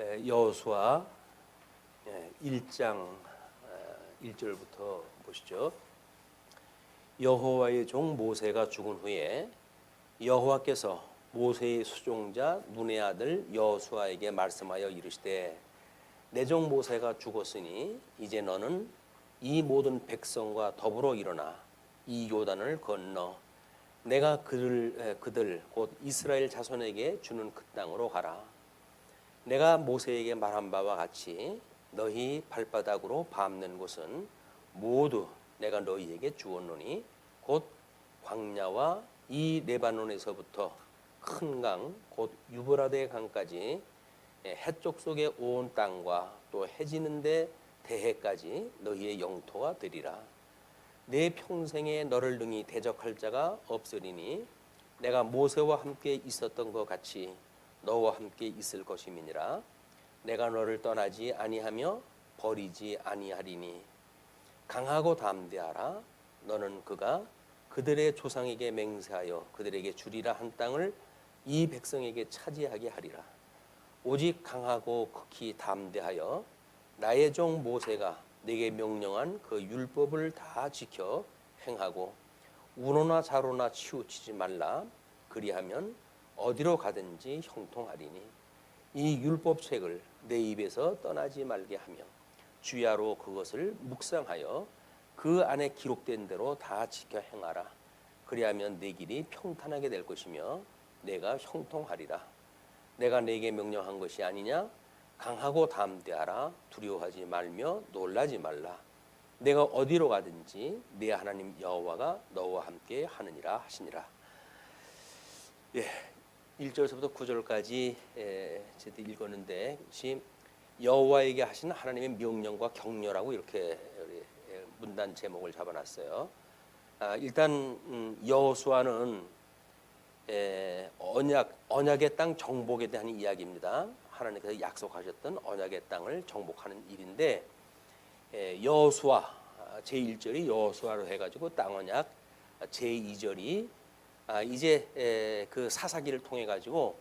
여호수아 1장 1절부터 보시죠. 여호와의 종 모세가 죽은 후에 여호와께서 모세의 수종자 눈의 아들 여호수아에게 말씀하여 이르시되 내 종 모세가 죽었으니 이제 너는 이 모든 백성과 더불어 일어나 이 요단을 건너 내가 그들 곧 이스라엘 자손에게 주는 그 땅으로 가라. 내가 모세에게 말한 바와 같이 너희 발바닥으로 밟는 곳은 모두 내가 너희에게 주었노니 곧 광야와 이 레바논에서부터 큰 강 곧 유브라데 강까지 해쪽 속의 온 땅과 또 해지는데 대해까지 너희의 영토가 되리라. 내 평생에 너를 능히 대적할 자가 없으리니 내가 모세와 함께 있었던 것 같이 너와 함께 있을 것임이니라. 내가 너를 떠나지 아니하며 버리지 아니하리니 강하고 담대하라. 너는 그가 그들의 조상에게 맹세하여 그들에게 주리라 한 땅을 이 백성에게 차지하게 하리라. 오직 강하고 극히 담대하여 나의 종 모세가 내게 명령한 그 율법을 다 지켜 행하고 우노나 좌로나 치우치지 말라. 그리하면 어디로 가든지 형통하리니 이 율법책을 내 입에서 떠나지 말게 하며 주야로 그것을 묵상하여 그 안에 기록된 대로 다 지켜 행하라. 그리하면 내 길이 평탄하게 될 것이며 내가 형통하리라. 내가 내게 명령한 것이 아니냐? 강하고 담대하라. 두려워하지 말며 놀라지 말라. 내가 어디로 가든지 내 하나님 여호와가 너와 함께 하느니라 하시니라. 1절부터 9절까지 제가 읽었는데 여호와에게 하신 하나님의 명령과 격려라고 이렇게 문단 제목을 잡아놨어요. 일단 여호수아는 언약의 땅 정복에 대한 이야기입니다. 하나님께서 약속하셨던 언약의 땅을 정복하는 일인데 여호수아 제1절이 여호수아로 해가지고 땅 언약, 제2절이 이제 그 사사기를 통해 가지고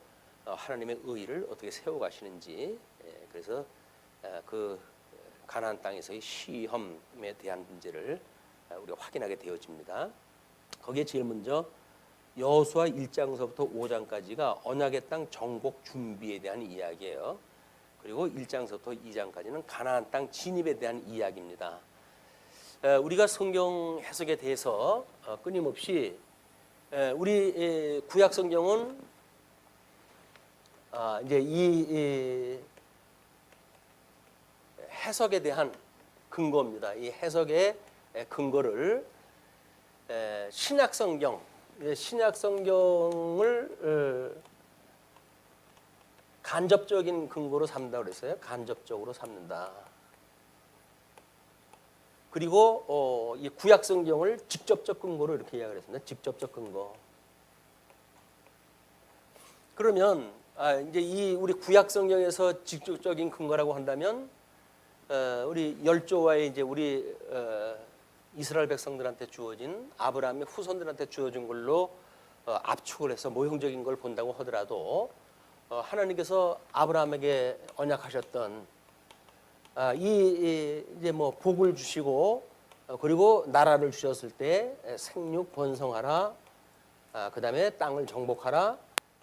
하나님의 의를 어떻게 세워가시는지, 그래서 그 가나안 땅에서의 시험에 대한 문제를 우리가 확인하게 되어집니다. 거기에 제일 먼저 여호수아 1장서부터 5장까지가 언약의 땅 정복 준비에 대한 이야기예요. 그리고 1장서부터 2장까지는 가나안 땅 진입에 대한 이야기입니다. 우리가 성경 해석에 대해서 끊임없이 우리 구약 성경은 이제 이 해석에 대한 근거입니다. 이 해석의 근거를 신약 성경을 간접적인 근거로 삼는다고 그랬어요. 간접적으로 삼는다. 그리고 이 구약 성경을 직접적 근거로 이렇게 이야기를 했습니다. 직접적 근거. 그러면 이제 이 우리 구약 성경에서 직접적인 근거라고 한다면 우리 열조와의 이제 우리 이스라엘 백성들한테 주어진 아브라함의 후손들한테 주어진 걸로 압축을 해서 모형적인 걸 본다고 하더라도 하나님께서 아브라함에게 언약하셨던 이제 뭐 복을 주시고 그리고 나라를 주셨을 때 생육 번성하라, 그다음에 땅을 정복하라,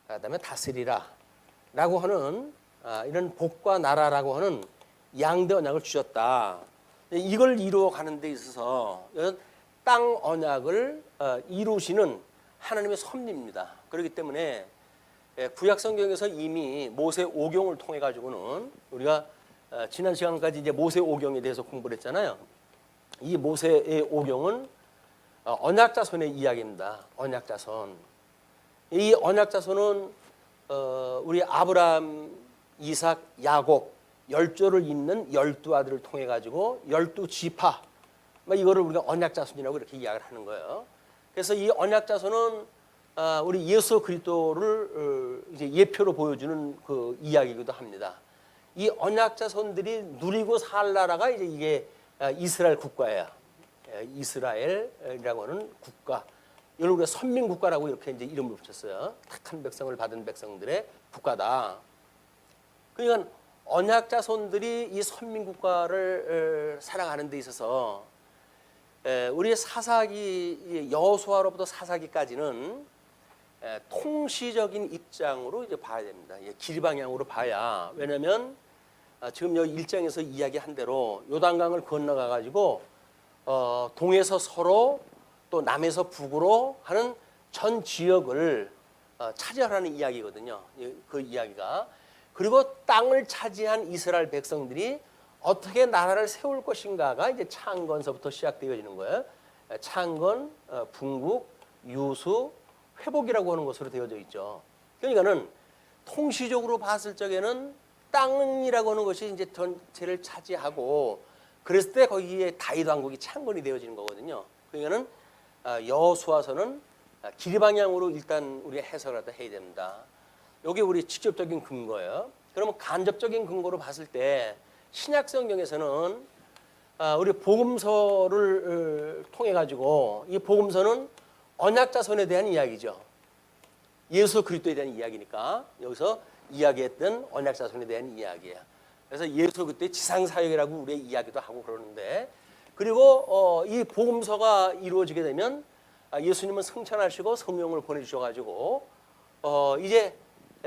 그다음에 다스리라라고 하는 이런 복과 나라라고 하는 양대 언약을 주셨다. 이걸 이루어가는 데 있어서 땅 언약을 이루시는 하나님의 섭리입니다. 그렇기 때문에 구약 성경에서 이미 모세 오경을 통해 가지고는 우리가 지난 시간까지 이제 모세 오경에 대해서 공부를 했잖아요. 이 모세의 오경은 언약자손의 이야기입니다. 언약자손. 이 언약자손은 우리 아브라함, 이삭, 야곱 10조를 잇는 12아들을 통해 가지고 12지파, 이거를 우리가 언약자손이라고 이렇게 이야기를 하는 거예요. 그래서 이 언약자손은 우리 예수 그리스도를 이제 예표로 보여주는 그 이야기이기도 합니다. 이 언약자손들이 누리고 살 나라가 이제 이게 이스라엘 국가예요. 이스라엘이라고 하는 국가. 이걸 우리가 선민국가라고 이렇게 이제 이름을 붙였어요. 택한 백성을 받은 백성들의 국가다. 그러니까 언약 자손들이 이 선민국가를 살아가는 데 있어서 우리 사사기 여호수아로부터 사사기까지는 통시적인 입장으로 이제 봐야 됩니다. 길 방향으로 봐야. 왜냐하면 지금 여기 1장에서 이야기한 대로 요단강을 건너가 가지고 동에서 서로 또 남에서 북으로 하는 전 지역을 차지하라는 이야기거든요. 그 이야기가. 그리고 땅을 차지한 이스라엘 백성들이 어떻게 나라를 세울 것인가가 이제 창건서부터 시작되어지는 거예요. 창건, 분국, 유수, 회복이라고 하는 것으로 되어져 있죠. 그러니까는 통시적으로 봤을 적에는 땅이라고 하는 것이 이제 전체를 차지하고 그랬을 때 거기에 다윗 왕국이 창건이 되어지는 거거든요. 그러니까는 여호수아서는 길 방향으로 일단 우리가 해석을 해야 됩니다. 이게 우리 직접적인 근거예요. 그러면 간접적인 근거로 봤을 때 신약 성경에서는 우리 복음서를 통해 가지고 이 복음서는 언약 자손에 대한 이야기죠. 예수 그리스도에 대한 이야기니까 여기서 이야기했던 언약 자손에 대한 이야기예요. 그래서 예수 그리스도의 지상 사역이라고 우리 이야기도 하고 그러는데 그리고 이 복음서가 이루어지게 되면 예수님은 승천하시고 성령을 보내주셔 가지고 이제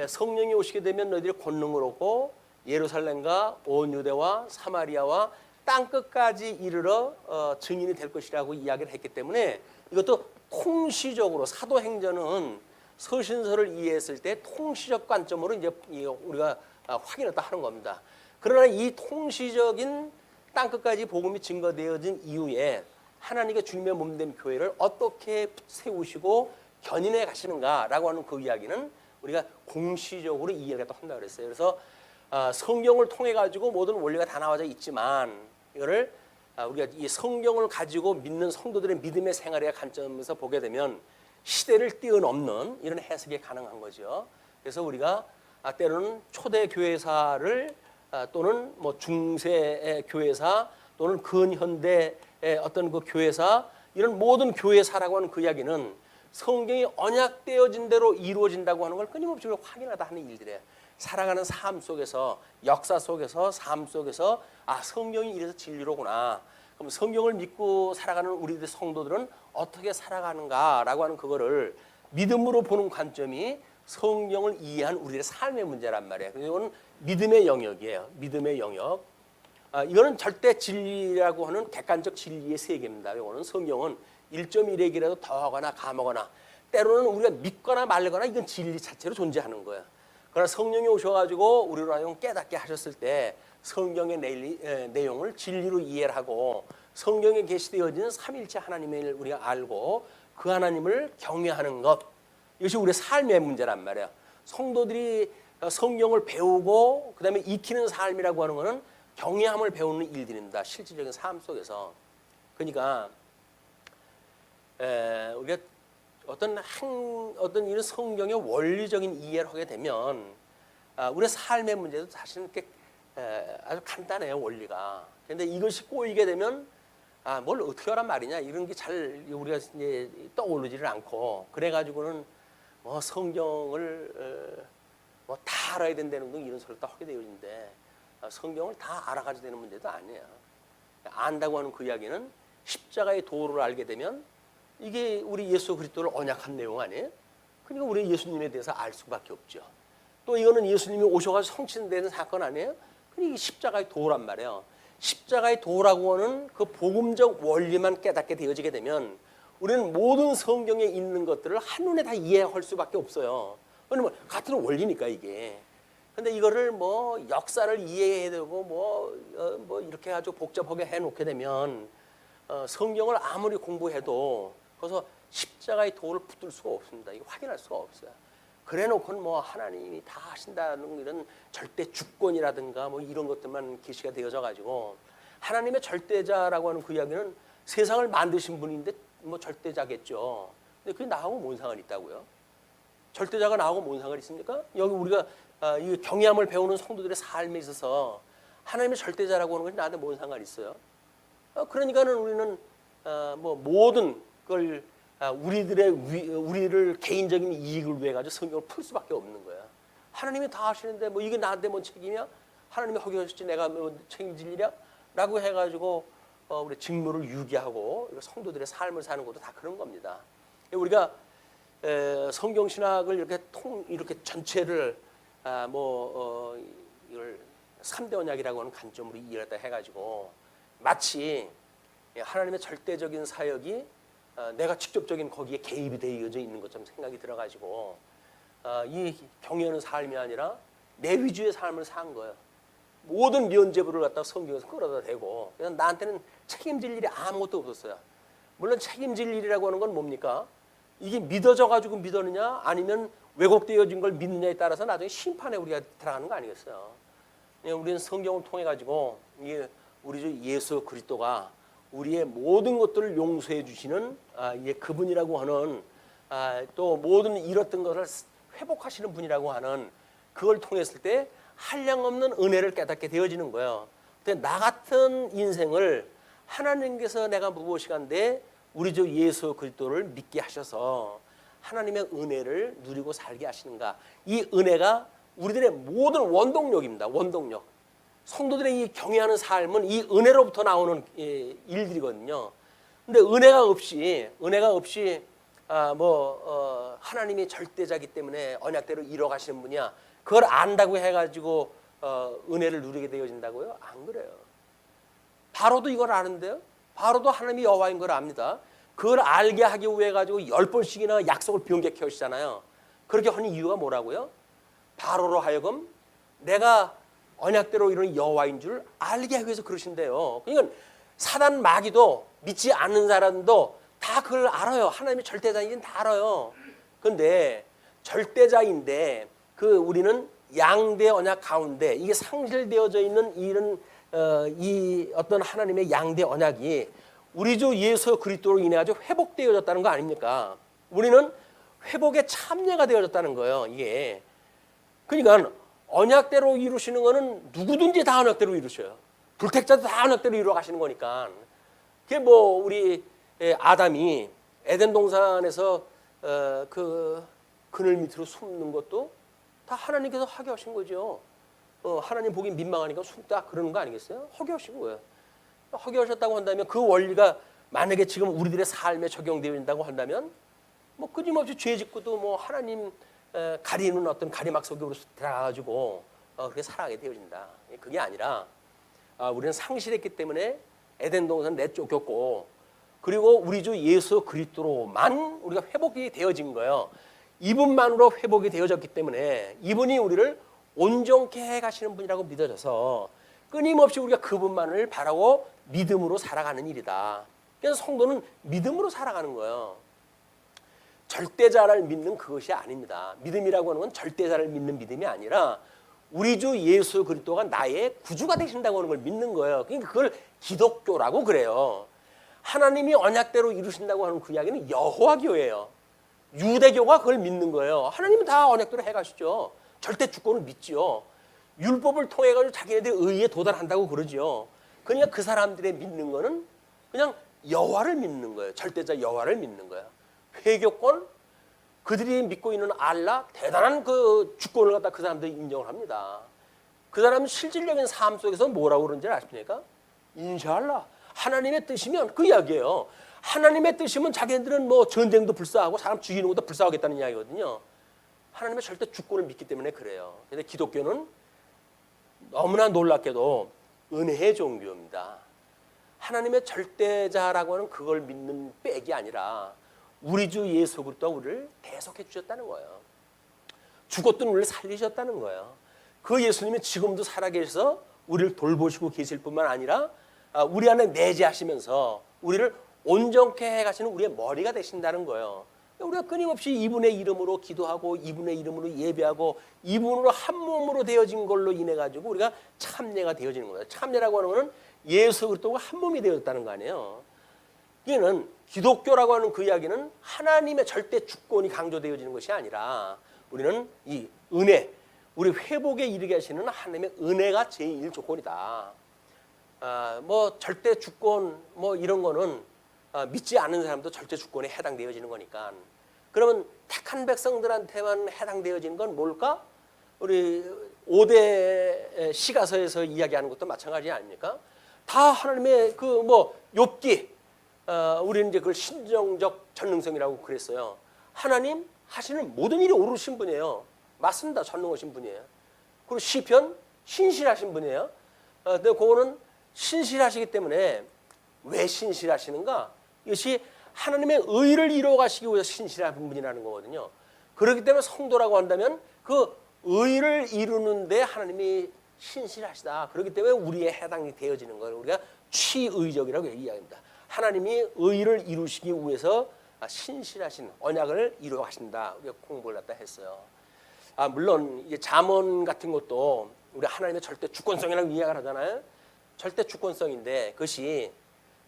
성령이 오시게 되면 너희들이 권능을 얻고 예루살렘과 온 유대와 사마리아와 땅 끝까지 이르러 증인이 될 것이라고 이야기를 했기 때문에 이것도 통시적으로 사도행전은 서신서를 이해했을 때 통시적 관점으로 이제 우리가 확인했다 하는 겁니다. 그러나 이 통시적인 땅 끝까지 복음이 증거되어진 이후에 하나님의 주님의 몸된 교회를 어떻게 세우시고 견인해 가시는가라고 하는 그 이야기는 우리가 공시적으로 이해를 한다고 그랬어요. 그래서 성경을 통해 가지고 모든 원리가 다 나와져 있지만 이거를 우리가 이 성경을 가지고 믿는 성도들의 믿음의 생활의 관점에서 보게 되면 시대를 뛰어넘는 이런 해석이 가능한 거죠. 그래서 우리가 때로는 초대 교회사를 또는 뭐 중세 교회사 또는 근현대의 어떤 그 교회사 이런 모든 교회사라고 하는 그 이야기는 성경이 언약되어진 대로 이루어진다고 하는 걸 끊임없이 확인하다 하는 일들이에요. 살아가는 삶 속에서 역사 속에서 삶 속에서 성경이 이래서 진리로구나. 그럼 성경을 믿고 살아가는 우리들 성도들은 어떻게 살아가는가라고 하는 그거를 믿음으로 보는 관점이 성경을 이해한 우리의 삶의 문제란 말이에요. 이건 믿음의 영역이에요. 믿음의 영역. 이거는 절대 진리라고 하는 객관적 진리의 세계입니다. 이거는 성경은 1.1핵이라도 더하거나 감하거나 때로는 우리가 믿거나 말거나 이건 진리 자체로 존재하는 거예요. 그러나 성령이 오셔가지고 우리로 하여금 깨닫게 하셨을 때 성경의 내용을 진리로 이해를 하고 성경에 계시되어진 삼일체 하나님을 우리가 알고 그 하나님을 경외하는 것 이것이 우리의 삶의 문제란 말이에요. 성도들이 성경을 배우고 그 다음에 익히는 삶이라고 하는 것은 경외함을 배우는 일들입니다. 실질적인 삶 속에서. 그러니까 우리가 어떤 이런 성경의 원리적인 이해를 하게 되면 우리의 삶의 문제도 사실은 이렇게 아주 간단해요, 원리가. 그런데 이것이 꼬이게 되면 뭘 어떻게 하란 말이냐 이런 게 잘 우리가 이제 떠오르지를 않고 그래가지고는 뭐 성경을 뭐 다 알아야 된다는 등 이런 소리를 또 하게 되어지는데 성경을 다 알아가지고 되는 문제도 아니에요. 안다고 하는 그 이야기는 십자가의 도를 알게 되면 이게 우리 예수 그리스도를 언약한 내용 아니에요? 그러니까 우리 예수님에 대해서 알 수밖에 없죠. 또 이거는 예수님이 오셔가지고 성취되는 사건 아니에요? 그러니까 십자가의 도란 말이에요. 십자가의 도라고 하는 그 복음적 원리만 깨닫게 되어지게 되면 우리는 모든 성경에 있는 것들을 한눈에 다 이해할 수밖에 없어요. 왜냐면 같은 원리니까 이게. 근데 이거를 뭐 역사를 이해해야 되고 뭐 이렇게 아주 복잡하게 해놓게 되면 성경을 아무리 공부해도 그래서 십자가의 도를 붙들 수가 없습니다. 이거 확인할 수가 없어요. 그래놓고는 뭐 하나님이 다 하신다는 이런 절대 주권이라든가 뭐 이런 것들만 계시가 되어져 가지고 하나님의 절대자라고 하는 그 이야기는 세상을 만드신 분인데 뭐 절대자겠죠. 근데 그게 나하고 뭔 상관이 있다고요? 절대자가 나하고 뭔 상관이 있습니까? 여기 우리가 이 경외함을 배우는 성도들의 삶에 있어서 하나님의 절대자라고 하는 것이 나한테 뭔 상관이 있어요? 그러니까는 우리는 뭐 모든 걸 우리를 개인적인 이익을 위해 가지고 성경을 풀 수밖에 없는 거야. 하나님이 다 하시는데 뭐 이게 나한테 뭔 책임이야? 하나님이 허기하셨지 내가 뭐 책임질 일이야? 라고 해가지고 우리 직무를 유기하고 성도들의 삶을 사는 것도 다 그런 겁니다. 우리가 성경 신학을 이렇게 전체를 이걸 3대 언약이라고 하는 관점으로 이해했다 해가지고 마치 하나님의 절대적인 사역이 내가 직접적인 거기에 개입이 되어져 있는 것처럼 생각이 들어가지고 이 경외하는 삶이 아니라 내 위주의 삶을 산 거예요. 모든 면죄부를 갖다 성경에서 끌어다 대고 그래서 나한테는 책임질 일이 아무것도 없었어요. 물론 책임질 일이라고 하는 건 뭡니까? 이게 믿어져 가지고 믿었느냐 아니면 왜곡되어진 걸 믿느냐에 따라서 나중에 심판에 우리가 들어가는 거 아니겠어요? 우리는 성경을 통해 가지고 이게 우리 주 예수 그리스도가 우리의 모든 것들을 용서해 주시는 이게 그분이라고 하는 또 모든 잃었던 것을 회복하시는 분이라고 하는 그걸 통했을 때 한량없는 은혜를 깨닫게 되어지는 거예요. 근데 나 같은 인생을 하나님께서 내가 무엇이간데 우리 주 예수 그리스도를 믿게 하셔서 하나님의 은혜를 누리고 살게 하시는가. 이 은혜가 우리들의 모든 원동력입니다. 원동력. 성도들의 이 경외하는 삶은 이 은혜로부터 나오는 일들이거든요. 근데 은혜가 없이 하나님이 절대자기 때문에 언약대로 이뤄가시는 분이야. 그걸 안다고 해가지고 은혜를 누리게 되어진다고요? 안 그래요. 바로도 이걸 아는데요. 바로도 하나님이 여호와인 걸 압니다. 그걸 알게 하기 위해 가지고 10번씩이나 약속을 변개케 하시잖아요. 그렇게 하는 이유가 뭐라고요? 바로로 하여금 내가 언약대로 이런 여호와인 줄 알게 하기 위해서 그러신대요. 그러니까 사단 마귀도 믿지 않는 사람도 다 그걸 알아요. 하나님의 절대자인지는 다 알아요. 그런데 절대자인데 우리는 양대 언약 가운데 이게 상실되어져 있는 이 어떤 하나님의 양대 언약이 우리 주 예수 그리스도로 인해 가지고 회복되어졌다는 거 아닙니까? 우리는 회복의 참여가 되어졌다는 거예요. 이게 그러니까 언약대로 이루시는 거는 누구든지 다 언약대로 이루셔요. 불택자도 다 언약대로 이루어 가시는 거니까. 그게 우리 아담이 에덴 동산에서 그 그늘 밑으로 숨는 것도 다 하나님께서 하게 하신 거죠. 하나님 보기 민망하니까 숨다 그러는 거 아니겠어요? 허게 하신 거예요. 허게 하셨다고 한다면 그 원리가 만약에 지금 우리들의 삶에 적용되어 있다고 한다면 끊임없이 죄 짓고도 하나님 가리는 어떤 가리막 속으로 들어가가지고 그렇게 살아가게 되어진다. 그게 아니라 우리는 상실했기 때문에 에덴 동산 내쫓겼고 그리고 우리 주 예수 그리스도로만 우리가 회복이 되어진 거예요. 이분만으로 회복이 되어졌기 때문에 이분이 우리를 온전케 해가시는 분이라고 믿어져서 끊임없이 우리가 그분만을 바라고 믿음으로 살아가는 일이다. 그래서 성도는 믿음으로 살아가는 거예요. 절대자를 믿는 그것이 아닙니다. 믿음이라고 하는 건 절대자를 믿는 믿음이 아니라 우리 주 예수 그리스도가 나의 구주가 되신다고 하는 걸 믿는 거예요. 그러니까 그걸 기독교라고 그래요. 하나님이 언약대로 이루신다고 하는 그 이야기는 여호와교예요. 유대교가 그걸 믿는 거예요. 하나님은 다 언약대로 해가시죠. 절대 주권을 믿지요. 율법을 통해 가지고 자기네들이 의에 도달한다고 그러죠. 그러니까 그 사람들의 믿는 거는 그냥 여호와를 믿는 거예요. 절대자 여호와를 믿는 거예요. 회교권, 그들이 믿고 있는 알라, 대단한 그 주권을 갖다 그 사람들이 인정을 합니다. 그 사람은 실질적인 삶 속에서 뭐라고 그러는지 아십니까? 인샤알라. 하나님의 뜻이면 그 이야기예요. 하나님의 뜻이면 자기들은 전쟁도 불사하고 사람 죽이는 것도 불사하겠다는 이야기거든요. 하나님의 절대 주권을 믿기 때문에 그래요. 그런데 기독교는 너무나 놀랍게도 은혜의 종교입니다. 하나님의 절대자라고 하는 그걸 믿는 백이 아니라 우리 주 예수 그리스도가 우리를 대속해 주셨다는 거예요. 죽었던 우리를 살리셨다는 거예요. 그 예수님이 지금도 살아계셔서 우리를 돌보시고 계실 뿐만 아니라 우리 안에 내재하시면서 우리를 온전케 해가시는 우리의 머리가 되신다는 거예요. 우리가 끊임없이 이분의 이름으로 기도하고 이분의 이름으로 예배하고 이분으로 한 몸으로 되어진 걸로 인해 가지고 우리가 참례가 되어지는 거예요. 참례라고 하는 것은 예수 그리스도가 한 몸이 되었다는 거 아니에요. 이는 기독교라고 하는 그 이야기는 하나님의 절대 주권이 강조되어지는 것이 아니라 우리는 이 은혜, 우리 회복에 이르게 하시는 하나님의 은혜가 제일 조건이다. 절대 주권 이런 거는 믿지 않는 사람도 절대 주권에 해당되어지는 거니까. 그러면 택한 백성들한테만 해당되어지는 건 뭘까? 우리 5대 시가서에서 이야기하는 것도 마찬가지 아닙니까? 다 하나님의 그 뭐 욥기, 우리는 이제 그걸 신정적 전능성이라고 그랬어요. 하나님 하시는 모든 일이 옳으신 분이에요. 맞습니다. 전능하신 분이에요. 그리고 시편 신실하신 분이에요. 근데 그거는 신실하시기 때문에 왜 신실하시는가? 이것이 하나님의 의를 이루어가시기 위해서 신실한 분이라는 거거든요. 그렇기 때문에 성도라고 한다면 그 의를 이루는데 하나님이 신실하시다. 그렇기 때문에 우리의 해당이 되어지는 거예요. 우리가 취의적이라고 이야기합니다. 하나님이 의를 이루시기 위해서 신실하신 언약을 이루어 가신다. 우리가 공부를 갖다 했어요. 물론 이제 잠언 같은 것도 우리 하나님의 절대 주권성이라고 이야기를 하잖아요. 절대 주권성인데 그것이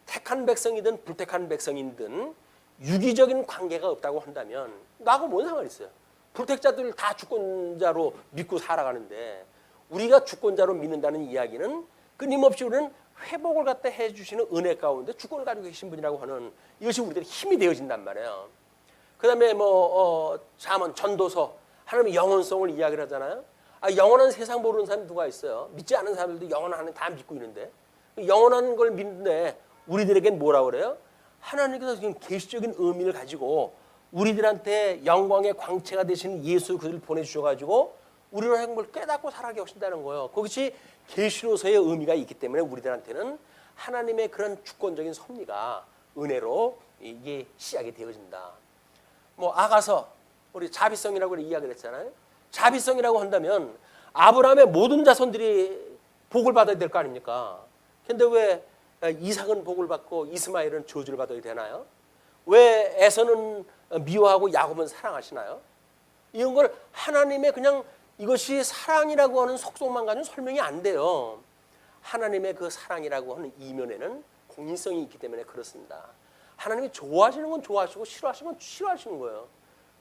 택한 백성이든 불택한 백성이든 유기적인 관계가 없다고 한다면 나하고 뭔 상관이 있어요. 불택자들 다 주권자로 믿고 살아가는데 우리가 주권자로 믿는다는 이야기는 끊임없이 우리는 회복을 갖다 해주시는 은혜 가운데 주권을 가지고 계신 분이라고 하는 이것이 우리들의 힘이 되어진단 말이에요. 그 다음에 잠언, 전도서 하나님의 영원성을 이야기를 하잖아요. 영원한 세상 모르는 사람이 누가 있어요. 믿지 않은 사람들도 영원한 하나님 다 믿고 있는데 영원한 걸 믿는데 우리들에겐 뭐라고 그래요? 하나님께서 지금 계시적인 의미를 가지고 우리들한테 영광의 광채가 되시는 예수 그들을 보내주셔가지고 우리를 행복을 깨닫고 살아가게 하신다는 거예요. 그것이 계시로서의 의미가 있기 때문에 우리들한테는 하나님의 그런 주권적인 섭리가 은혜로 이게 시작이 되어진다. 아가서 우리 자비성이라고 이야기를 했잖아요. 자비성이라고 한다면 아브라함의 모든 자손들이 복을 받아야 될 거 아닙니까? 근데 왜 이삭은 복을 받고 이스마엘은 저주를 받아야 되나요? 왜 에서는 미워하고 야곱은 사랑하시나요? 이런 걸 하나님의 그냥 이것이 사랑이라고 하는 속성만 가지고 설명이 안 돼요. 하나님의 그 사랑이라고 하는 이면에는 공인성이 있기 때문에 그렇습니다. 하나님이 좋아하시는 건 좋아하시고 싫어하시는 건 싫어하시는 거예요.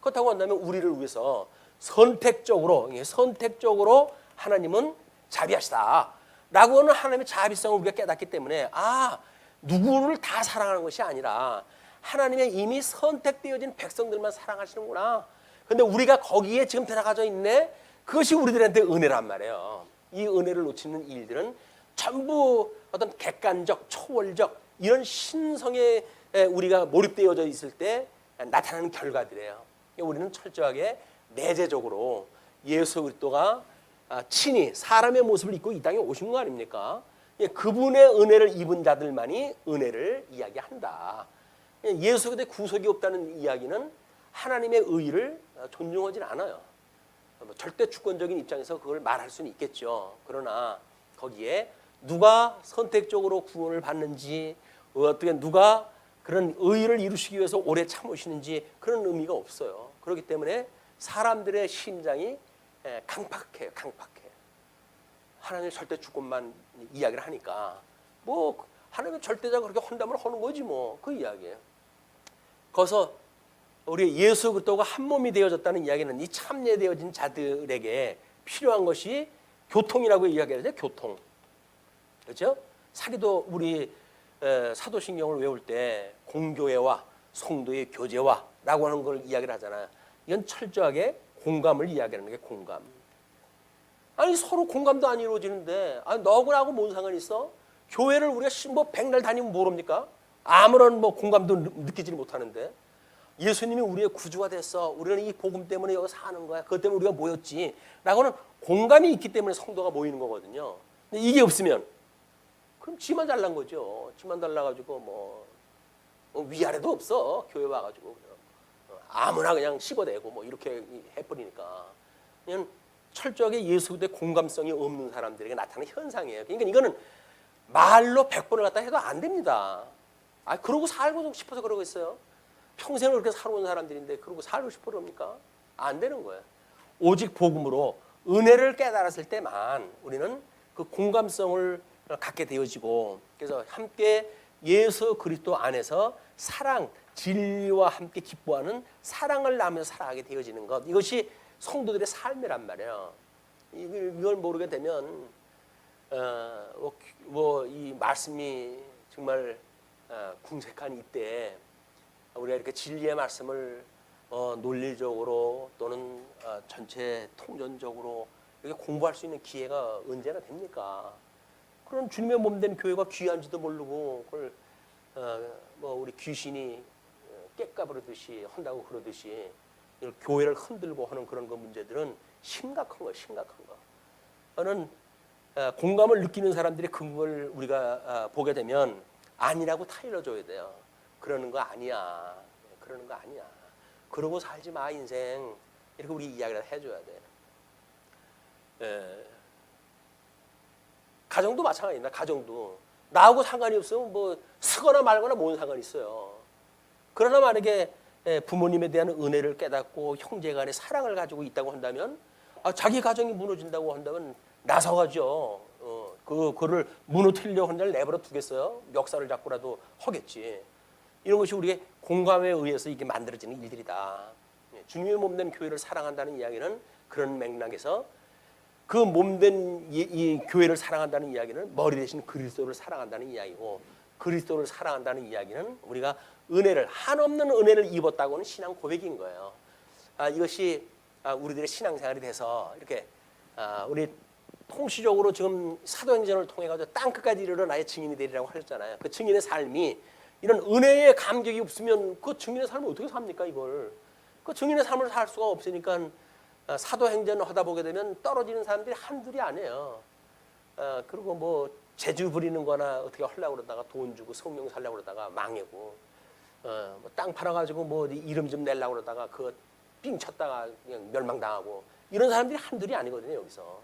그렇다고 한다면 우리를 위해서 선택적으로 하나님은 자비하시다 라고 하는 하나님의 자비성을 우리가 깨닫기 때문에 누구를 다 사랑하는 것이 아니라 하나님의 이미 선택되어진 백성들만 사랑하시는구나. 그런데 우리가 거기에 지금 들어가져 있네. 그것이 우리들한테 은혜란 말이에요. 이 은혜를 놓치는 일들은 전부 어떤 객관적, 초월적 이런 신성에 우리가 몰입되어져 있을 때 나타나는 결과들이에요. 우리는 철저하게 내재적으로 예수 그리스도가 친히 사람의 모습을 입고 이 땅에 오신 거 아닙니까? 그분의 은혜를 입은 자들만이 은혜를 이야기한다. 예수 그리스도의 구속이 없다는 이야기는 하나님의 의를 존중하지 않아요. 절대 주권적인 입장에서 그걸 말할 수는 있겠죠. 그러나 거기에 누가 선택적으로 구원을 받는지 어떻게 누가 그런 의를 이루시기 위해서 오래 참으시는지 그런 의미가 없어요. 그렇기 때문에 사람들의 심장이 강팍해요. 하나님의 절대 주권만 이야기를 하니까 하나님의 절대자가 그렇게 한다면 하는 거지 그 이야기예요. 거기서 우리 예수 그리스도가 한 몸이 되어졌다는 이야기는 이 참여되어진 자들에게 필요한 것이 교통이라고 이야기하죠. 교통. 그렇죠? 사기도 우리 사도신경을 외울 때 공교회와 성도의 교제와라고 하는 걸 이야기를 하잖아요. 이건 철저하게 공감을 이야기하는 게 공감. 아니 서로 공감도 안 이루어지는데 너하고 뭔 상관이 있어? 교회를 우리가 백날 다니면 모릅니까? 아무런 공감도 느끼지 못하는데 예수님이 우리의 구주가 됐어. 우리는 이 복음 때문에 여기 사는 거야. 그것 때문에 우리가 모였지. 라고는 공감이 있기 때문에 성도가 모이는 거거든요. 근데 이게 없으면 그럼 지만 잘난 거죠. 지만 잘나가지고 위아래도 없어. 교회 와가지고 아무나 그냥 씹어대고 이렇게 해버리니까 그냥 철저하게 예수 그리스도의 공감성이 없는 사람들에게 나타나는 현상이에요. 그러니까 이거는 말로 100번을 갖다 해도 안 됩니다. 그러고 살고 싶어서 그러고 있어요. 평생을 그렇게 살아온 사람들인데 그러고 살고 싶어 그럽니까? 안 되는 거예요. 오직 복음으로 은혜를 깨달았을 때만 우리는 그 공감성을 갖게 되어지고 그래서 함께 예수 그리스도 안에서 사랑, 진리와 함께 기뻐하는 사랑을 나누면서 살아가게 되어지는 것. 이것이 성도들의 삶이란 말이에요. 이걸 모르게 되면 이 말씀이 정말 궁색한 이때 우리가 이렇게 진리의 말씀을 논리적으로 또는 전체 통전적으로 이렇게 공부할 수 있는 기회가 언제나 됩니까? 그런 주님의 몸된 교회가 귀한지도 모르고 그걸 뭐 우리 귀신이 깨까부르듯이 한다고 그러듯이 교회를 흔들고 하는 그런 거 문제들은 심각한 거예요. 심각한 거. 저는 공감을 느끼는 사람들의 그걸 우리가 보게 되면 아니라고 타일러줘야 돼요. 그러는 거 아니야. 그러는 거 아니야. 그러고 살지 마 인생. 이렇게 우리 이야기를 해줘야 돼. 가정도 마찬가지입니다. 가정도 나하고 상관이 없으면 뭐 쓰거나 말거나 뭔 상관이 있어요. 그러나 만약에 부모님에 대한 은혜를 깨닫고 형제간의 사랑을 가지고 있다고 한다면 자기 가정이 무너진다고 한다면 나서가죠. 그거를 무너뜨리려고 한다면 내버려 두겠어요? 멱살을 잡고라도 하겠지. 이런 것이 우리의 공감에 의해서 이게 만들어지는 일들이다. 주님의 몸된 교회를 사랑한다는 이야기는 그런 맥락에서 그 몸된 이 교회를 사랑한다는 이야기는 머리 대신 그리스도를 사랑한다는 이야기고, 그리스도를 사랑한다는 이야기는 우리가 은혜를 한없는 은혜를 입었다고는 신앙 고백인 거예요. 이것이 우리들의 신앙생활이 돼서 이렇게 우리 통시적으로 지금 사도행전을 통해 가지고 땅 끝까지 이르러 나의 증인이 되리라고 하셨잖아요. 그 증인의 삶이 이런 은혜의 감격이 없으면 그 증인의 삶을 어떻게 삽니까? 이걸 그 증인의 삶을 살 수가 없으니까 사도행전을 하다 보게 되면 떨어지는 사람들이 한둘이 아니에요. 그리고 뭐 재주 부리는 거나 어떻게 하려고 그러다가 돈 주고 성령 살려고 그러다가 망하고, 뭐 땅 팔아가지고 뭐 이름 좀 내려고 그러다가 그거 삥 쳤다가 그냥 멸망당하고, 이런 사람들이 한둘이 아니거든요. 여기서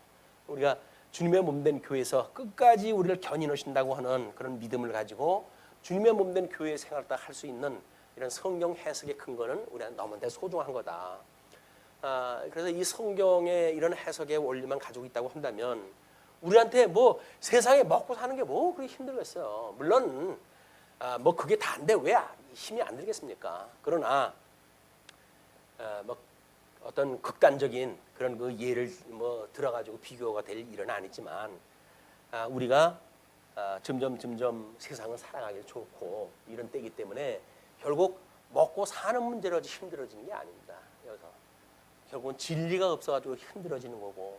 우리가 주님의 몸된 교회에서 끝까지 우리를 견인하신다고 하는 그런 믿음을 가지고 주님의 몸된 교회 생활을 할 수 있는 이런 성경 해석의 근거는 우리한테 너무나 소중한 거다. 그래서 이 성경의 이런 해석의 원리만 가지고 있다고 한다면 우리한테 뭐 세상에 먹고 사는 게 뭐 그렇게 힘들겠어요. 물론 뭐 그게 다인데 왜 힘이 안 들겠습니까? 그러나 뭐 어떤 극단적인 그런 그 예를 뭐 들어가지고 비교가 될 일은 아니지만 우리가 점점 세상을 살아가기 좋고 이런 때이기 때문에 결국 먹고 사는 문제로 힘들어지는 게 아닙니다. 여기서 결국은 진리가 없어가지고 힘들어지는 거고,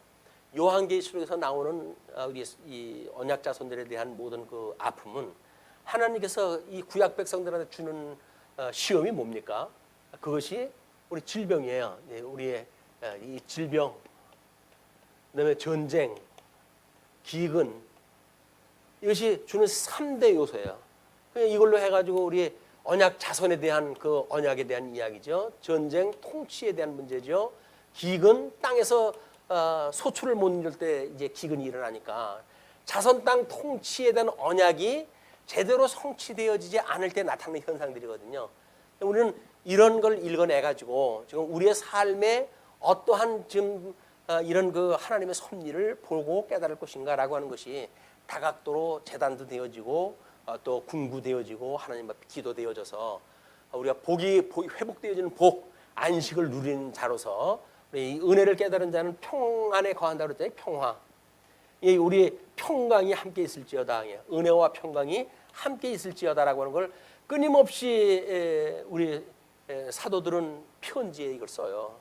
요한계시록에서 나오는 우리 이 언약 자손들에 대한 모든 그 아픔은 하나님께서 이 구약 백성들한테 주는 시험이 뭡니까? 그것이 우리 질병이에요. 우리의 이 질병, 그다음에 전쟁, 기근, 이것이 주는 3대 요소예요. 이걸로 해가지고 우리 언약 자손에 대한 그 언약에 대한 이야기죠. 전쟁, 통치에 대한 문제죠. 기근, 땅에서 소출을 못 이룰 때 이제 기근이 일어나니까 자손 땅 통치에 대한 언약이 제대로 성취되어지지 않을 때 나타나는 현상들이거든요. 우리는 이런 걸 읽어내가지고 지금 우리의 삶에 어떠한 지금 이런 그 하나님의 섭리를 보고 깨달을 것인가라고 하는 것이 다각도로 재단도 되어지고 또 군구되어지고 하나님 앞에 기도되어져서 우리가 복이 회복되어지는 복, 안식을 누리는 자로서 이 은혜를 깨달은 자는 평안에 거한다고 그랬잖아요. 평화. 우리 평강이 함께 있을지어다. 은혜와 평강이 함께 있을지어다라고 하는 걸 끊임없이 우리 사도들은 편지에 이걸 써요.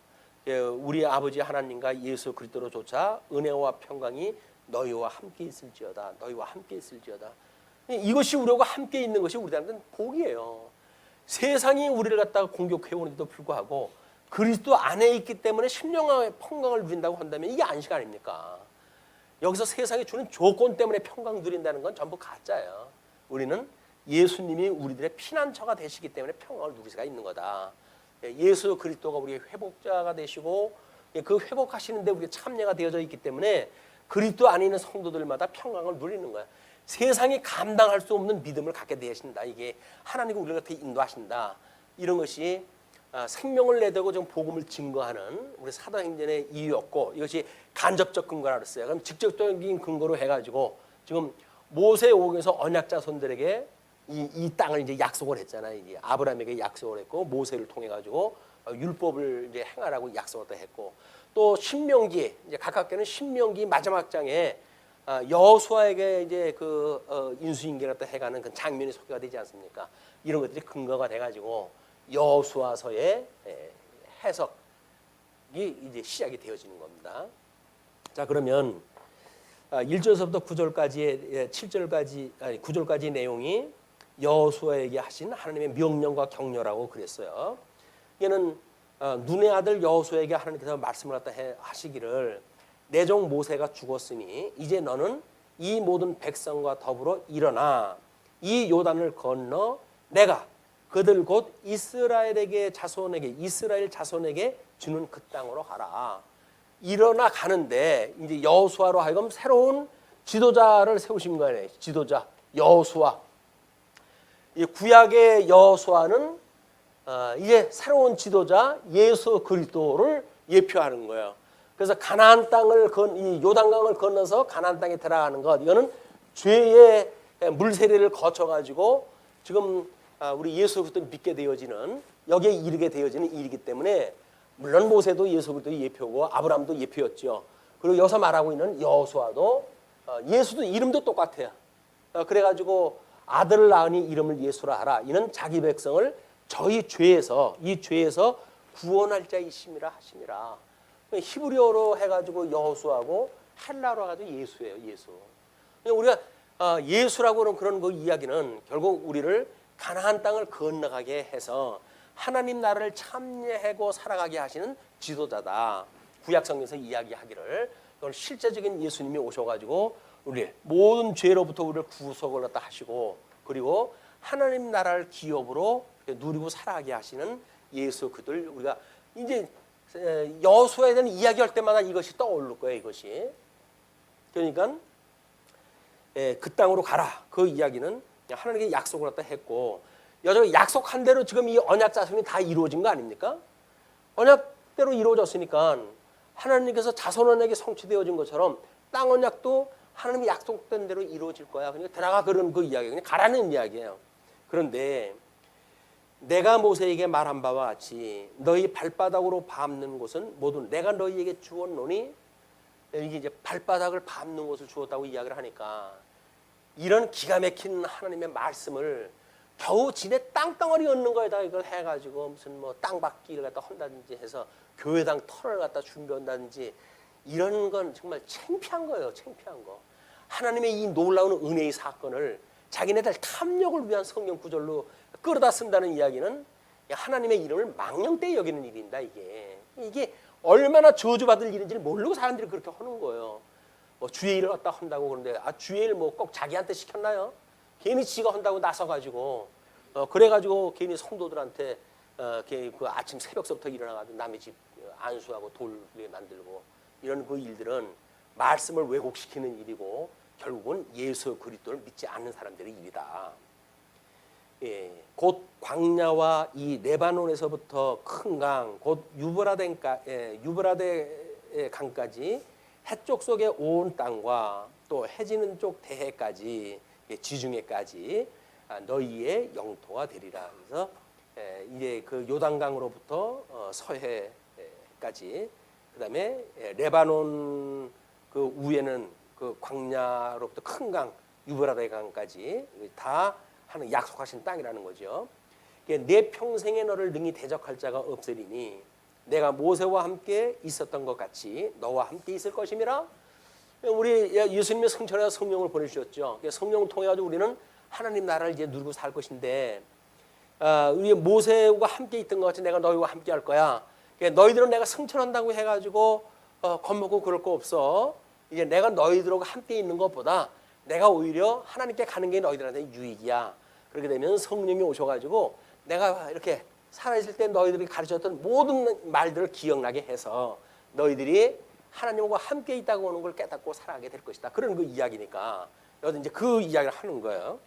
우리 아버지 하나님과 예수 그리스도로 조차 은혜와 평강이 너희와 함께 있을지어다. 너희와 함께 있을지어다. 이것이 우리와 함께 있는 것이 우리들한테는 복이에요. 세상이 우리를 갖다가 공격해 오는데도 불구하고 그리스도 안에 있기 때문에 심령의 평강을 누린다고 한다면 이게 안식 아닙니까? 여기서 세상이 주는 조건 때문에 평강 누린다는 건 전부 가짜예요. 우리는 예수님이 우리들의 피난처가 되시기 때문에 평강을 누릴 수가 있는 거다. 예수 그리스도가 우리의 회복자가 되시고 그 회복하시는데 우리가 참여가 되어져 있기 때문에 그리스도 안에 있는 성도들마다 평강을 누리는 거야. 세상이 감당할 수 없는 믿음을 갖게 되신다. 이게 하나님이 우리를 어떻게 인도하신다. 이런 것이 생명을 내대고 좀 복음을 증거하는 우리 사도행전의 이유였고, 이것이 간접적 근거라 그랬어요. 그럼 직접적인 근거로 해가지고 지금 모세오경에서 언약 자손들에게 이 땅을 이제 약속을 했잖아요. 이제 아브라함에게 약속을 했고 모세를 통해 가지고 율법을 이제 행하라고 약속을 했고, 또 신명기 이제 가깝게는 신명기 마지막 장에 여호수아에게 이제 그 인수인계를 또 해가는 그 장면이 소개가 되지 않습니까? 이런 것들이 근거가 돼가지고 여호수아서의 해석이 이제 시작이 되어지는 겁니다. 자, 그러면 1절서부터 9절까지의 7절까지 아니 9절까지 내용이 여호수아에게 하신 하나님의 명령과 격려라고 그랬어요. 이는 눈의 아들 여호수아에게 하나님께서 말씀을 갖다 하시기를 내 종 모세가 죽었으니 이제 너는 이 모든 백성과 더불어 일어나 이 요단을 건너 내가 그들 곧 이스라엘 자손에게 주는 그 땅으로 가라. 일어나 가는데 이제 여호수아로 하여금 새로운 지도자를 세우신 거예요. 지도자 여호수아. 이 구약의 여호수아는 이제 새로운 지도자 예수 그리스도를 예표하는 거예요. 그래서 가나안 땅을 이 요단강을 건너서 가나안 땅에 들어가는 것, 이거는 죄의 물세례를 거쳐 가지고 지금 우리 예수 그리스도를 믿게 되어지는, 여기에 이르게 되어지는 일이기 때문에, 물론 모세도 예수 그리스도의 예표고 아브라함도 예표였죠. 그리고 여기서 말하고 있는 여호수아도 예수도 이름도 똑같아요. 그래가지고 아들을 낳으니 이름을 예수라 하라. 이는 자기 백성을 이 죄에서 구원할 자이심이라 하심이라. 히브리어로 해가지고 여호수아고 헬라로 해가지고 예수예요. 예수. 우리가 예수라고 그런 그 이야기는 결국 우리를 가나안 땅을 건너가게 해서 하나님 나라를 참여하고 살아가게 하시는 지도자다. 구약 성경에서 이야기하기를, 그걸 실제적인 예수님이 오셔가지고 우리 모든 죄로부터 우리를 구속을 갖다 하시고, 그리고 하나님 나라를 기업으로 누리고 살아가게 하시는 예수 그들, 우리가 이제 여호수아에 대한 이야기할 때마다 이것이 떠오를 거예요. 이것이. 그러니까 그 땅으로 가라. 그 이야기는 하나님께 약속을 갖다 했고, 여전히 약속한 대로 지금 이 언약 자손이 다 이루어진 거 아닙니까? 언약대로 이루어졌으니까 하나님께서 자손 언약이 성취되어진 것처럼 땅 언약도 하나님이 약속된 대로 이루어질 거야. 그러니까 들어가, 그런 그 이야기, 그냥 가라는 이야기예요. 그런데 내가 모세에게 말한 바와 같이 너희 발바닥으로 밟는 곳은 모두 내가 너희에게 주었노니, 이게 이제 발바닥을 밟는 곳을 주었다고 이야기를 하니까, 이런 기가 막힌 하나님의 말씀을 겨우 지네 땅덩어리 얻는 거에다 이걸 해가지고 무슨 뭐 땅받기를 갖다 한다든지 해서 교회당 터를 갖다 준비한다든지, 이런 건 정말 창피한 거예요. 창피한 거. 하나님의 이 놀라운 은혜의 사건을 자기네들 탐욕을 위한 성경 구절로 끌어다 쓴다는 이야기는 하나님의 이름을 망령되이 여기는 일인다. 이게 얼마나 저주받을 일인지를 모르고 사람들이 그렇게 하는 거예요. 뭐 주의 일을 갖다 한다고 그러는데, 주의 일 뭐 꼭 자기한테 시켰나요? 괜히 지가 한다고 나서가지고 그래가지고 괜히 성도들한테 그 아침 새벽서부터 일어나가지고 남의 집 안수하고 돌 만들고, 이런 그 일들은 말씀을 왜곡시키는 일이고 결국은 예수 그리스도를 믿지 않는 사람들의 일이다. 곧 광야와 이 레바논에서부터 큰 강, 곧 유브라데 강까지 해쪽 속의 온 땅과 또 해지는 쪽 대해까지, 지중해까지 너희의 영토가 되리라. 그래서 이제 그 요단강으로부터 서해까지, 그다음에 레바논 그 위에는 그 광야로부터 큰 강 유브라데 강까지 다 하는 약속하신 땅이라는 거죠. 내 평생에 너를 능히 대적할 자가 없으리니 내가 모세와 함께 있었던 것 같이 너와 함께 있을 것임이라. 우리 예수님의 성천에서 성령을 보내주셨죠. 성령을 통해 가지고 우리는 하나님 나라를 이제 누리고 살 것인데, 우리 모세와 함께 있던 것 같이 내가 너희와 함께 할 거야. 너희들은 내가 승천한다고 해가지고 겁먹고 그럴 거 없어. 이제 내가 너희들하고 함께 있는 것보다 내가 오히려 하나님께 가는 게 너희들한테 유익이야. 그렇게 되면 성령이 오셔가지고 내가 이렇게 살아있을 때 너희들이 가르쳤던 모든 말들을 기억나게 해서 너희들이 하나님과 함께 있다고 하는 걸 깨닫고 살아가게 될 것이다. 그런 그 이야기니까 여기 이제 그 이야기를 하는 거예요.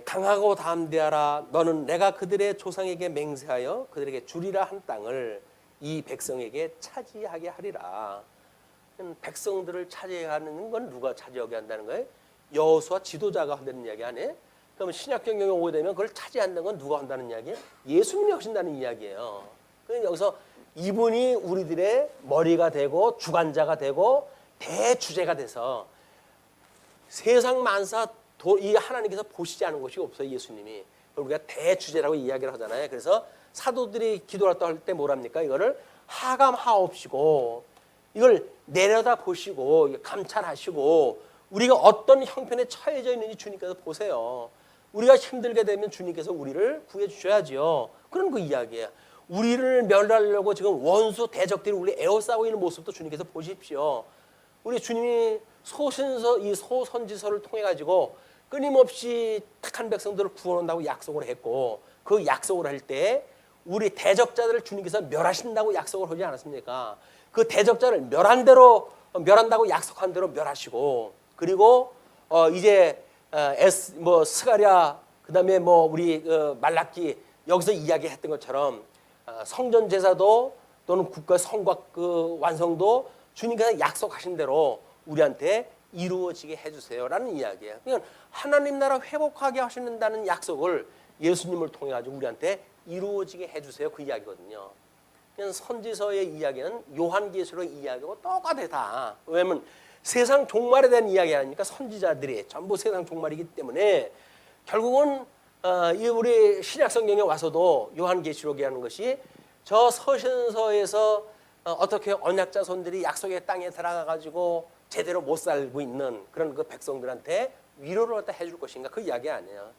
강하고 담대하라. 너는 내가 그들의 조상에게 맹세하여 그들에게 주리라 한 땅을 이 백성에게 차지하게 하리라. 백성들을 차지하는 건 누가 차지하게 한다는 거예요? 여호수아 지도자가 한다는 이야기 아니에요? 그럼 신약 경경에 오게 되면 그걸 차지한다는 건 누가 한다는 이야기예요? 예수님이 하신다는 이야기예요. 그래서 여기서 이분이 우리들의 머리가 되고 주관자가 되고 대주제가 돼서 세상 만사 이 하나님께서 보시지 않은 것이 없어요. 예수님이. 우리가 대주제라고 이야기를 하잖아요. 그래서 사도들이 기도할 때 뭐랍니까? 이거를 하감하옵시고 이걸 내려다 보시고 감찰하시고 우리가 어떤 형편에 처해져 있는지 주님께서 보세요. 우리가 힘들게 되면 주님께서 우리를 구해 주셔야지요. 그런 그 이야기예요. 우리를 멸하려고 지금 원수 대적들이 우리 에워싸고 있는 모습도 주님께서 보십시오. 우리 주님이 이 소선지서를 통해 가지고 끊임없이 택한 백성들을 구원한다고 약속을 했고 그 약속을 할 때 우리 대적자들을 주님께서 멸하신다고 약속을 하지 않았습니까? 그 대적자를 멸한다고 약속한 대로 멸하시고 그리고 이제 스가랴 그다음에 우리 말라기 여기서 이야기했던 것처럼 성전 제사도 또는 국가 성곽 그 완성도 주님께서 약속하신 대로 우리한테 이루어지게 해주세요라는 이야기예요. 그러니까 하나님 나라 회복하게 하신다는 약속을 예수님을 통해 가지고 우리한테 이루어지게 해주세요 그 이야기거든요. 그냥 선지서의 이야기는 요한계시록 이야기하고 똑같아 다. 왜냐하면 세상 종말에 대한 이야기 아니니까 선지자들이 전부 세상 종말이기 때문에 결국은 우리 신약성경에 와서도 요한계시록이라는 것이 저 서신서에서 어떻게 언약자손들이 약속의 땅에 들어가 가지고 제대로 못 살고 있는 그런 그 백성들한테 위로를 갖다 해줄 것인가 그 이야기 아니에요.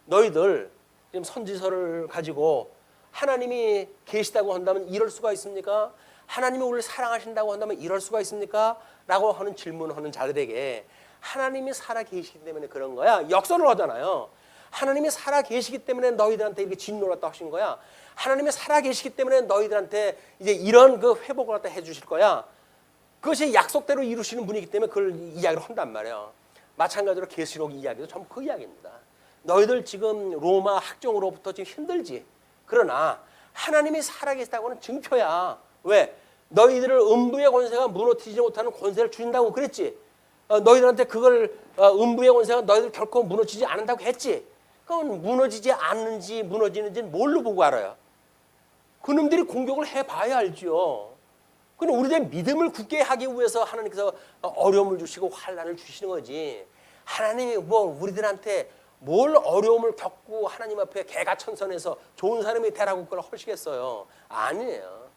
너희들 지금 선지서를 가지고 하나님이 계시다고 한다면 이럴 수가 있습니까? 하나님이 우리를 사랑하신다고 한다면 이럴 수가 있습니까? 라고 하는 질문하는 자들에게 하나님이 살아 계시기 때문에 그런 거야. 역설을 하잖아요. 하나님이 살아 계시기 때문에 너희들한테 이렇게 진노를 하신 거야. 하나님이 살아 계시기 때문에 너희들한테 이제 이런 그 회복을 갖다 해주실 거야. 그것이 약속대로 이루시는 분이기 때문에 그걸 이야기를 한단 말이에요. 마찬가지로 계시록 이야기도 전부 그 이야기입니다. 너희들 지금 로마 학종으로부터 지금 힘들지. 그러나 하나님이 살아계시다고는 증표야. 왜? 너희들을 음부의 권세가 무너뜨리지 못하는 권세를 주신다고 그랬지. 너희들한테 그걸 음부의 권세가 너희들 결코 무너지지 않는다고 했지. 그건 무너지지 않는지 무너지는지는 뭘로 보고 알아요? 그놈들이 공격을 해봐야 알죠. 근데 우리들 믿음을 굳게 하기 위해서 하나님께서 어려움을 주시고 환난을 주시는 거지. 하나님이 우리들한테 뭘 어려움을 겪고 하나님 앞에 개가천선해서 좋은 사람이 되라고 그걸 하시겠어요? 아니에요.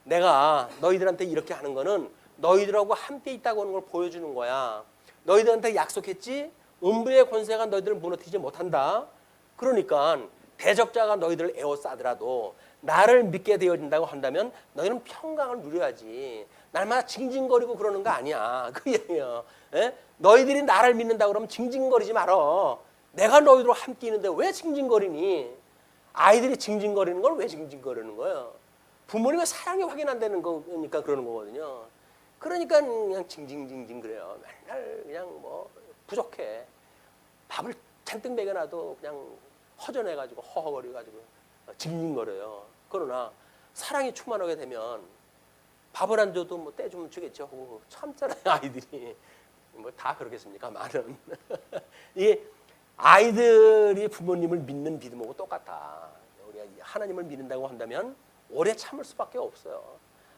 내가 너희들한테 이렇게 하는 거는 너희들하고 함께 있다고 하는 걸 보여주는 거야. 너희들한테 약속했지? 음부의 권세가 너희들을 무너뜨리지 못한다. 그러니까 대적자가 너희들을 에워싸더라도 나를 믿게 되어진다고 한다면 너희는 평강을 누려야지. 날마다 징징거리고 그러는 거 아니야. 그 얘기예요. 너희들이 나를 믿는다고 그러면 징징거리지 말어. 내가 너희들과 함께 있는데 왜 징징거리니? 아이들이 징징거리는 걸 왜 징징거리는 거예요? 부모님의 사랑이 확인 안 되는 거니까 그러는 거거든요. 그러니까 그냥 징징징징 그래요. 맨날 그냥 부족해. 밥을 잔뜩 먹여놔도 그냥 허전해가지고 허허거려가지고 징징거려요. 그러나 사랑이 충만하게 되면 밥을 안 줘도 떼주면 주겠죠. 참잖아요 아이들이. 다 그러겠습니까? 많은 이게 아이들이 부모님을 믿는 믿음하고 똑같아. 우리가 하나님을 믿는다고 한다면 오래 참을 수밖에 없어요.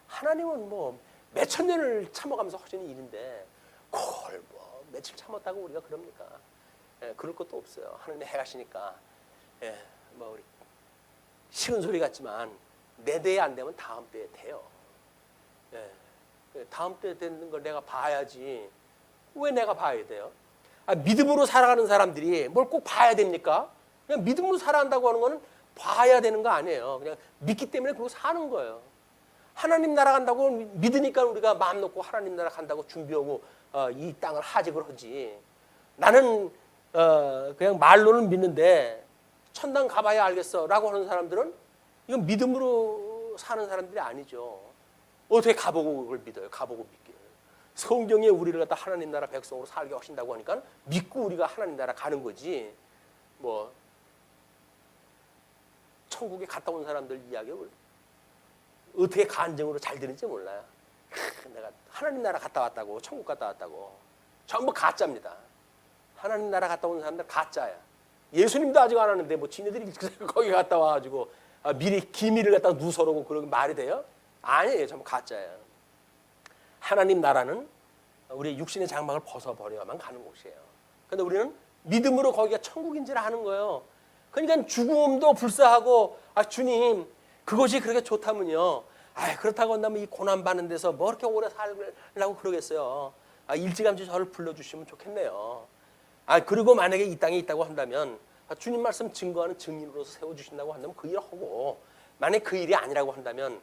하나님은 몇천 년을 참아가면서 하시는 일인데 그걸 며칠 참았다고 우리가 그럽니까? 그럴 것도 없어요. 하나님이 해가시니까 우리 식은 소리 같지만 내 대에 안 되면 다음 때에 돼요. 다음 때에 되는 걸 내가 봐야지. 왜 내가 봐야 돼요? 믿음으로 살아가는 사람들이 뭘 꼭 봐야 됩니까? 그냥 믿음으로 살아간다고 하는 거는 봐야 되는 거 아니에요. 그냥 믿기 때문에 그거 사는 거예요. 하나님 나라 간다고 믿으니까 우리가 마음 놓고 하나님 나라 간다고 준비하고 이 땅을 하직을 하지. 나는 그냥 말로는 믿는데 천당 가봐야 알겠어 라고 하는 사람들은 이건 믿음으로 사는 사람들이 아니죠. 어떻게 가보고 그걸 믿어요? 가보고 믿기를. 성경에 우리를 갖다 하나님 나라 백성으로 살게 하신다고 하니까 믿고 우리가 하나님 나라 가는 거지. 천국에 갔다 온 사람들 이야기를 어떻게 간증으로 잘 들은지 몰라요. 내가 하나님 나라 갔다 왔다고, 천국 갔다 왔다고. 전부 가짜입니다. 하나님 나라 갔다 온 사람들 가짜야. 예수님도 아직 안 왔는데 지네들이 거기 갔다 와가지고 미리 기밀을 갖다 누설하고 그런 말이 돼요? 아니에요. 전부 가짜예요. 하나님 나라는 우리 육신의 장막을 벗어버려야만 가는 곳이에요. 그런데 우리는 믿음으로 거기가 천국인지를 아는 거예요. 그러니까 죽음도 불사하고 주님 그것이 그렇게 좋다면요. 그렇다고 한다면 이 고난 받는 데서 뭐 이렇게 오래 살려고 그러겠어요. 일찌감치 저를 불러주시면 좋겠네요. 그리고 만약에 이 땅에 있다고 한다면 주님 말씀 증거하는 증인으로서 세워주신다고 한다면 그 일을 하고, 만약 그 일이 아니라고 한다면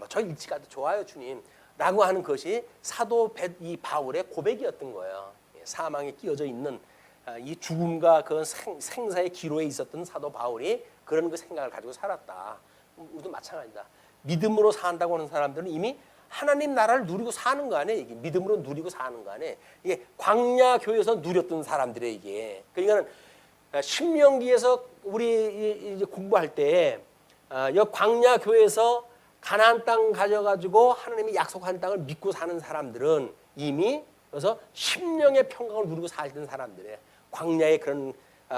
저 일찌가도 좋아요 주님 라고 하는 것이 사도 이 바울의 고백이었던 거예요. 사망에 끼어져 있는 이 죽음과 그 생사의 기로에 있었던 사도 바울이 그런 그 생각을 가지고 살았다. 우리도 마찬가지다. 믿음으로 산다고 하는 사람들은 이미 하나님 나라를 누리고 사는 거 아니에요. 이게 믿음으로 누리고 사는 거 아니에요. 이게 광야 교회에서 누렸던 사람들의 이게. 그러니까는 신명기에서 우리 이제 공부할 때 이 광야 교회에서 가나안 땅 가져가지고 하나님이 약속한 땅을 믿고 사는 사람들은 이미 그래서 심령의 평강을 누리고 살던 사람들이에요. 광야의 그런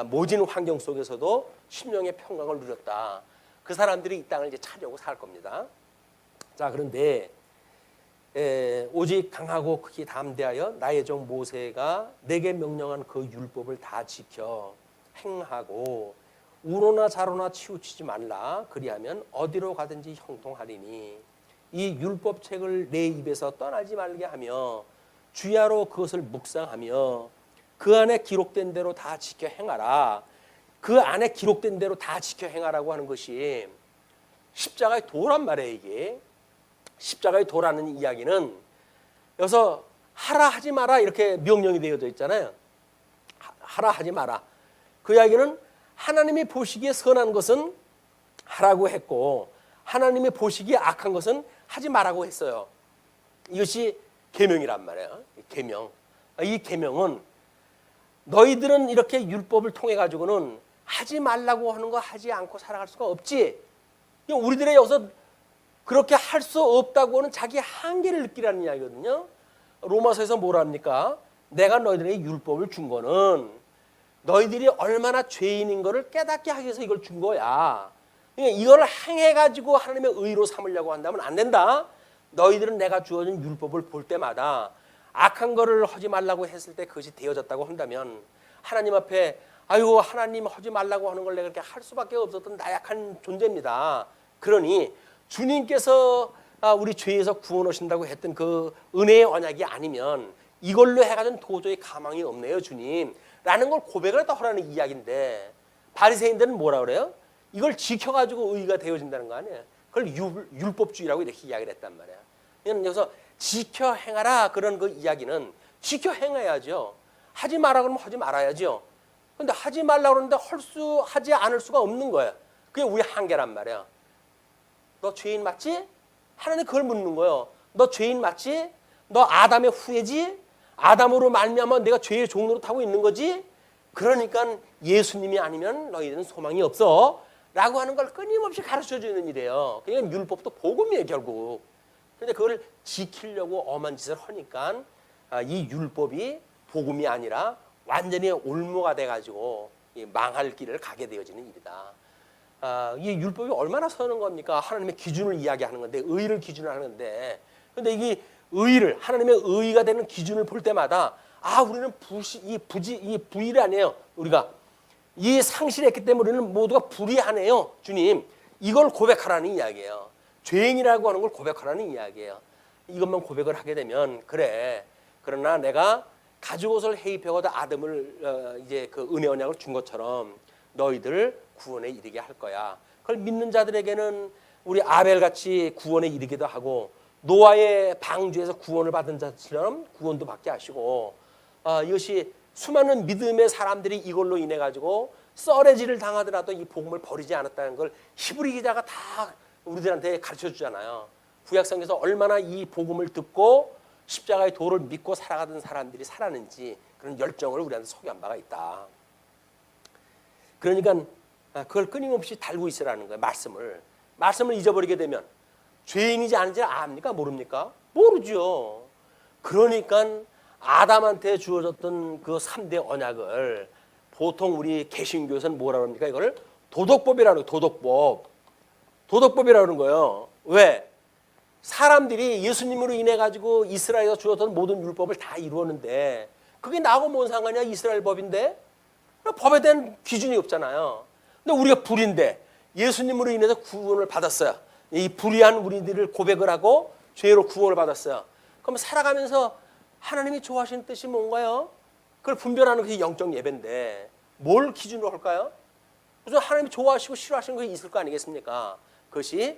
모진 환경 속에서도 심령의 평강을 누렸다. 그 사람들이 이 땅을 이제 차지하고 살 겁니다. 자, 그런데 오직 강하고 크게 담대하여 나의 종 모세가 내게 명령한 그 율법을 다 지켜 행하고 우로나 좌로나 치우치지 말라. 그리하면 어디로 가든지 형통하리니 이 율법책을 내 입에서 떠나지 말게 하며 주야로 그것을 묵상하며 그 안에 기록된 대로 다 지켜 행하라. 그 안에 기록된 대로 다 지켜 행하라고 하는 것이 십자가의 도란 말이에요. 이게 십자가의 도라는 이야기는 여기서 하라 하지 마라 이렇게 명령이 되어져 있잖아요. 하라 하지 마라. 그 이야기는 하나님이 보시기에 선한 것은 하라고 했고 하나님이 보시기에 악한 것은 하지 말라고 했어요. 이것이 계명이란 말이에요. 계명. 이 계명은 너희들은 이렇게 율법을 통해 가지고는 하지 말라고 하는 거 하지 않고 살아갈 수가 없지. 우리들의 여기서 그렇게 할 수 없다고 하는 자기 한계를 느끼라는 이야기거든요. 로마서에서 뭐라 합니까? 내가 너희들에게 율법을 준 거는 너희들이 얼마나 죄인인 거를 깨닫게 하기 위해서 이걸 준 거야. 이걸 행해가지고 하나님의 의로 삼으려고 한다면 안 된다. 너희들은 내가 주어진 율법을 볼 때마다 악한 거를 하지 말라고 했을 때 그것이 되어졌다고 한다면 하나님 앞에 아이고 하나님 하지 말라고 하는 걸 내가 그렇게 할 수밖에 없었던 나약한 존재입니다. 그러니 주님께서 우리 죄에서 구원하신다고 했던 그 은혜의 언약이 아니면 이걸로 해가지고는 도저히 가망이 없네요 주님 라는 걸 고백을 또 하라는 이야기인데 바리새인들은 뭐라 그래요? 이걸 지켜가지고 의가 되어진다는 거 아니에요. 그걸 율법주의라고 이렇게 이야기를 했단 말이에요. 여기서 지켜 행하라 그런 그 이야기는 지켜 행해야죠. 하지 마라 그러면 하지 말아야죠. 근데 하지 말라고 그러는데 하지 않을 수가 없는 거예요. 그게 우리 한계란 말이야. 너 죄인 맞지? 하나님 그걸 묻는 거예요. 너 죄인 맞지? 너 아담의 후예지? 아담으로 말미암아 내가 죄의 종로로 타고 있는 거지? 그러니까 예수님이 아니면 너희들은 소망이 없어 라고 하는 걸 끊임없이 가르쳐주는 일이에요. 그러니까 율법도 복음이에요 결국. 그런데 그걸 지키려고 엄한 짓을 하니까 이 율법이 복음이 아니라 완전히 올무가 돼가지고 망할 길을 가게 되어지는 일이다. 이 율법이 얼마나 서는 겁니까? 하나님의 기준을 이야기하는 건데 의를 기준으로 하는 건데 근데 이게 의를 하나님의 의가 되는 기준을 볼 때마다 우리는 이 불의하네요. 우리가 이 상실했기 때문에 우리는 모두가 불의하네요. 주님 이걸 고백하라는 이야기예요. 죄인이라고 하는 걸 고백하라는 이야기예요. 이것만 고백을 하게 되면 그래. 그러나 내가 가죽 옷을 해입혀도 아담을 이제 그 은혜 언약을 준 것처럼 너희들 구원에 이르게 할 거야. 그걸 믿는 자들에게는 우리 아벨같이 구원에 이르기도 하고 노아의 방주에서 구원을 받은 자처럼 구원도 받게 하시고 이것이 수많은 믿음의 사람들이 이걸로 인해 가지고 썰해지를 당하더라도 이 복음을 버리지 않았다는 걸 히브리 기자가 다 우리들한테 가르쳐 주잖아요. 구약성에서 얼마나 이 복음을 듣고 십자가의 도를 믿고 살아가던 사람들이 살았는지 그런 열정을 우리한테 소개한 바가 있다. 그러니까 그걸 끊임없이 달고 있으라는 거예요. 말씀을 잊어버리게 되면 죄인이지 아닌지 압니까? 모릅니까? 모르죠. 그러니까 아담한테 주어졌던 그 3대 언약을 보통 우리 개신교에서는 뭐라고 합니까? 이걸 도덕법이라는 거예요. 도덕법이라는 거예요. 왜? 사람들이 예수님으로 인해 가지고 이스라엘에서 주었던 모든 율법을 다 이루었는데 그게 나하고 뭔 상관이야? 이스라엘 법인데 법에 대한 기준이 없잖아요. 근데 우리가 불인데 예수님으로 인해서 구원을 받았어요. 이 불의한 우리들을 고백을 하고 죄로 구원을 받았어요. 그럼 살아가면서 하나님이 좋아하시는 뜻이 뭔가요? 그걸 분별하는 것이 영적 예배인데 뭘 기준으로 할까요? 무슨 하나님이 좋아하시고 싫어하시는 것이 있을 거 아니겠습니까? 그것이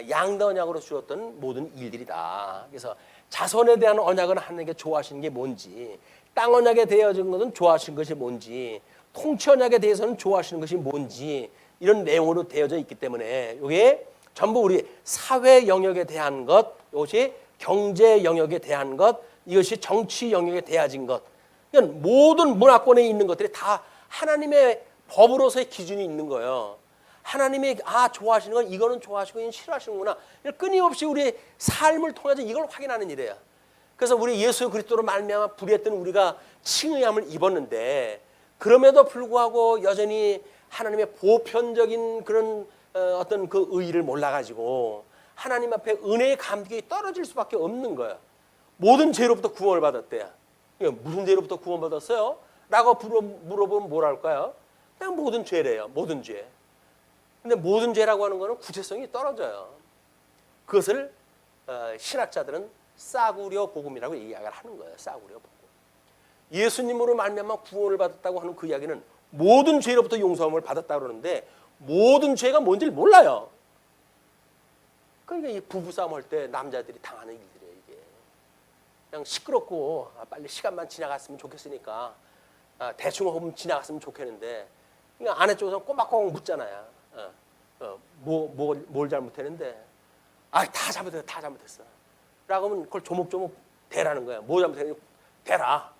양대 언약으로 주었던 모든 일들이다. 그래서 자손에 대한 언약은 하나님께 좋아하시는 게 뭔지, 땅 언약에 대해진 것은 좋아하시는 것이 뭔지, 통치 언약에 대해서는 좋아하시는 것이 뭔지 이런 내용으로 되어져 있기 때문에 이게 전부 우리 사회 영역에 대한 것, 이것이 경제 영역에 대한 것, 이것이 정치 영역에 대해진 것, 그러니까 모든 문화권에 있는 것들이 다 하나님의 법으로서의 기준이 있는 거예요. 하나님이 좋아하시는 건 이거는 좋아하시고 이건 싫어하시는구나. 끊임없이 우리의 삶을 통해서 이걸 확인하는 일이에요. 그래서 우리 예수 그리스도로 말미암아 불의했던 우리가 칭의함을 입었는데 그럼에도 불구하고 여전히 하나님의 보편적인 그런 어떤 그 의의를 몰라가지고 하나님 앞에 은혜의 감격이 떨어질 수밖에 없는 거예요. 모든 죄로부터 구원을 받았대요. 무슨 죄로부터 구원받았어요? 라고 물어보면 뭐라 할까요? 그냥 모든 죄래요. 모든 죄. 근데 모든 죄라고 하는 거는 구체성이 떨어져요. 그것을 신학자들은 싸구려 복음이라고 이야기를 하는 거예요. 싸구려 복음. 예수님으로 말미암아 구원을 받았다고 하는 그 이야기는 모든 죄로부터 용서함을 받았다고 그러는데 모든 죄가 뭔지를 몰라요. 그러니까 이 부부싸움 할 때 남자들이 당하는 일들이에요. 이게 그냥 시끄럽고 빨리 시간만 지나갔으면 좋겠으니까 대충 호흡 지나갔으면 좋겠는데 그러니까 아내 쪽에서 꼬박꼬박 묻잖아요. 뭘 잘못했는데 다 잘못했어, 다 잘못했어 라고 하면 그걸 조목조목 대라는 거야. 뭐 잘못했는지 대라.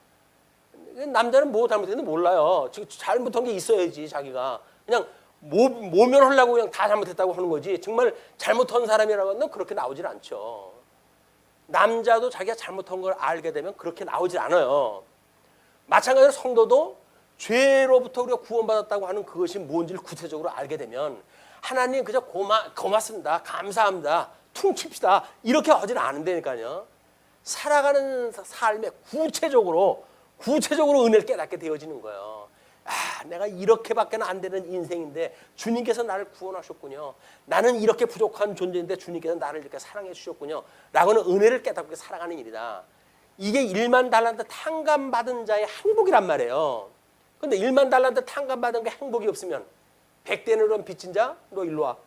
남자는 뭐 잘못했는지 몰라요. 지금 잘못한 게 있어야지. 자기가 그냥 모면하려고 그냥 다 잘못했다고 하는 거지. 정말 잘못한 사람이라고 하면 그렇게 나오질 않죠. 남자도 자기가 잘못한 걸 알게 되면 그렇게 나오질 않아요. 마찬가지로 성도도 죄로부터 우리가 구원받았다고 하는 그것이 뭔지를 구체적으로 알게 되면 하나님 그저 고맙습니다, 감사합니다, 퉁칩시다 이렇게 하지는 않은다니까요. 살아가는 삶에 구체적으로 은혜를 깨닫게 되어지는 거예요. 내가 이렇게밖에 안 되는 인생인데 주님께서 나를 구원하셨군요. 나는 이렇게 부족한 존재인데 주님께서 나를 이렇게 사랑해 주셨군요. 라고는 은혜를 깨닫게 살아가는 일이다. 이게 1만 달란트 탕감받은 자의 행복이란 말이에요. 근데 1만 달란트 탕감받은 게 행복이 없으면 100데나리온 빚진 자 너 일로 와.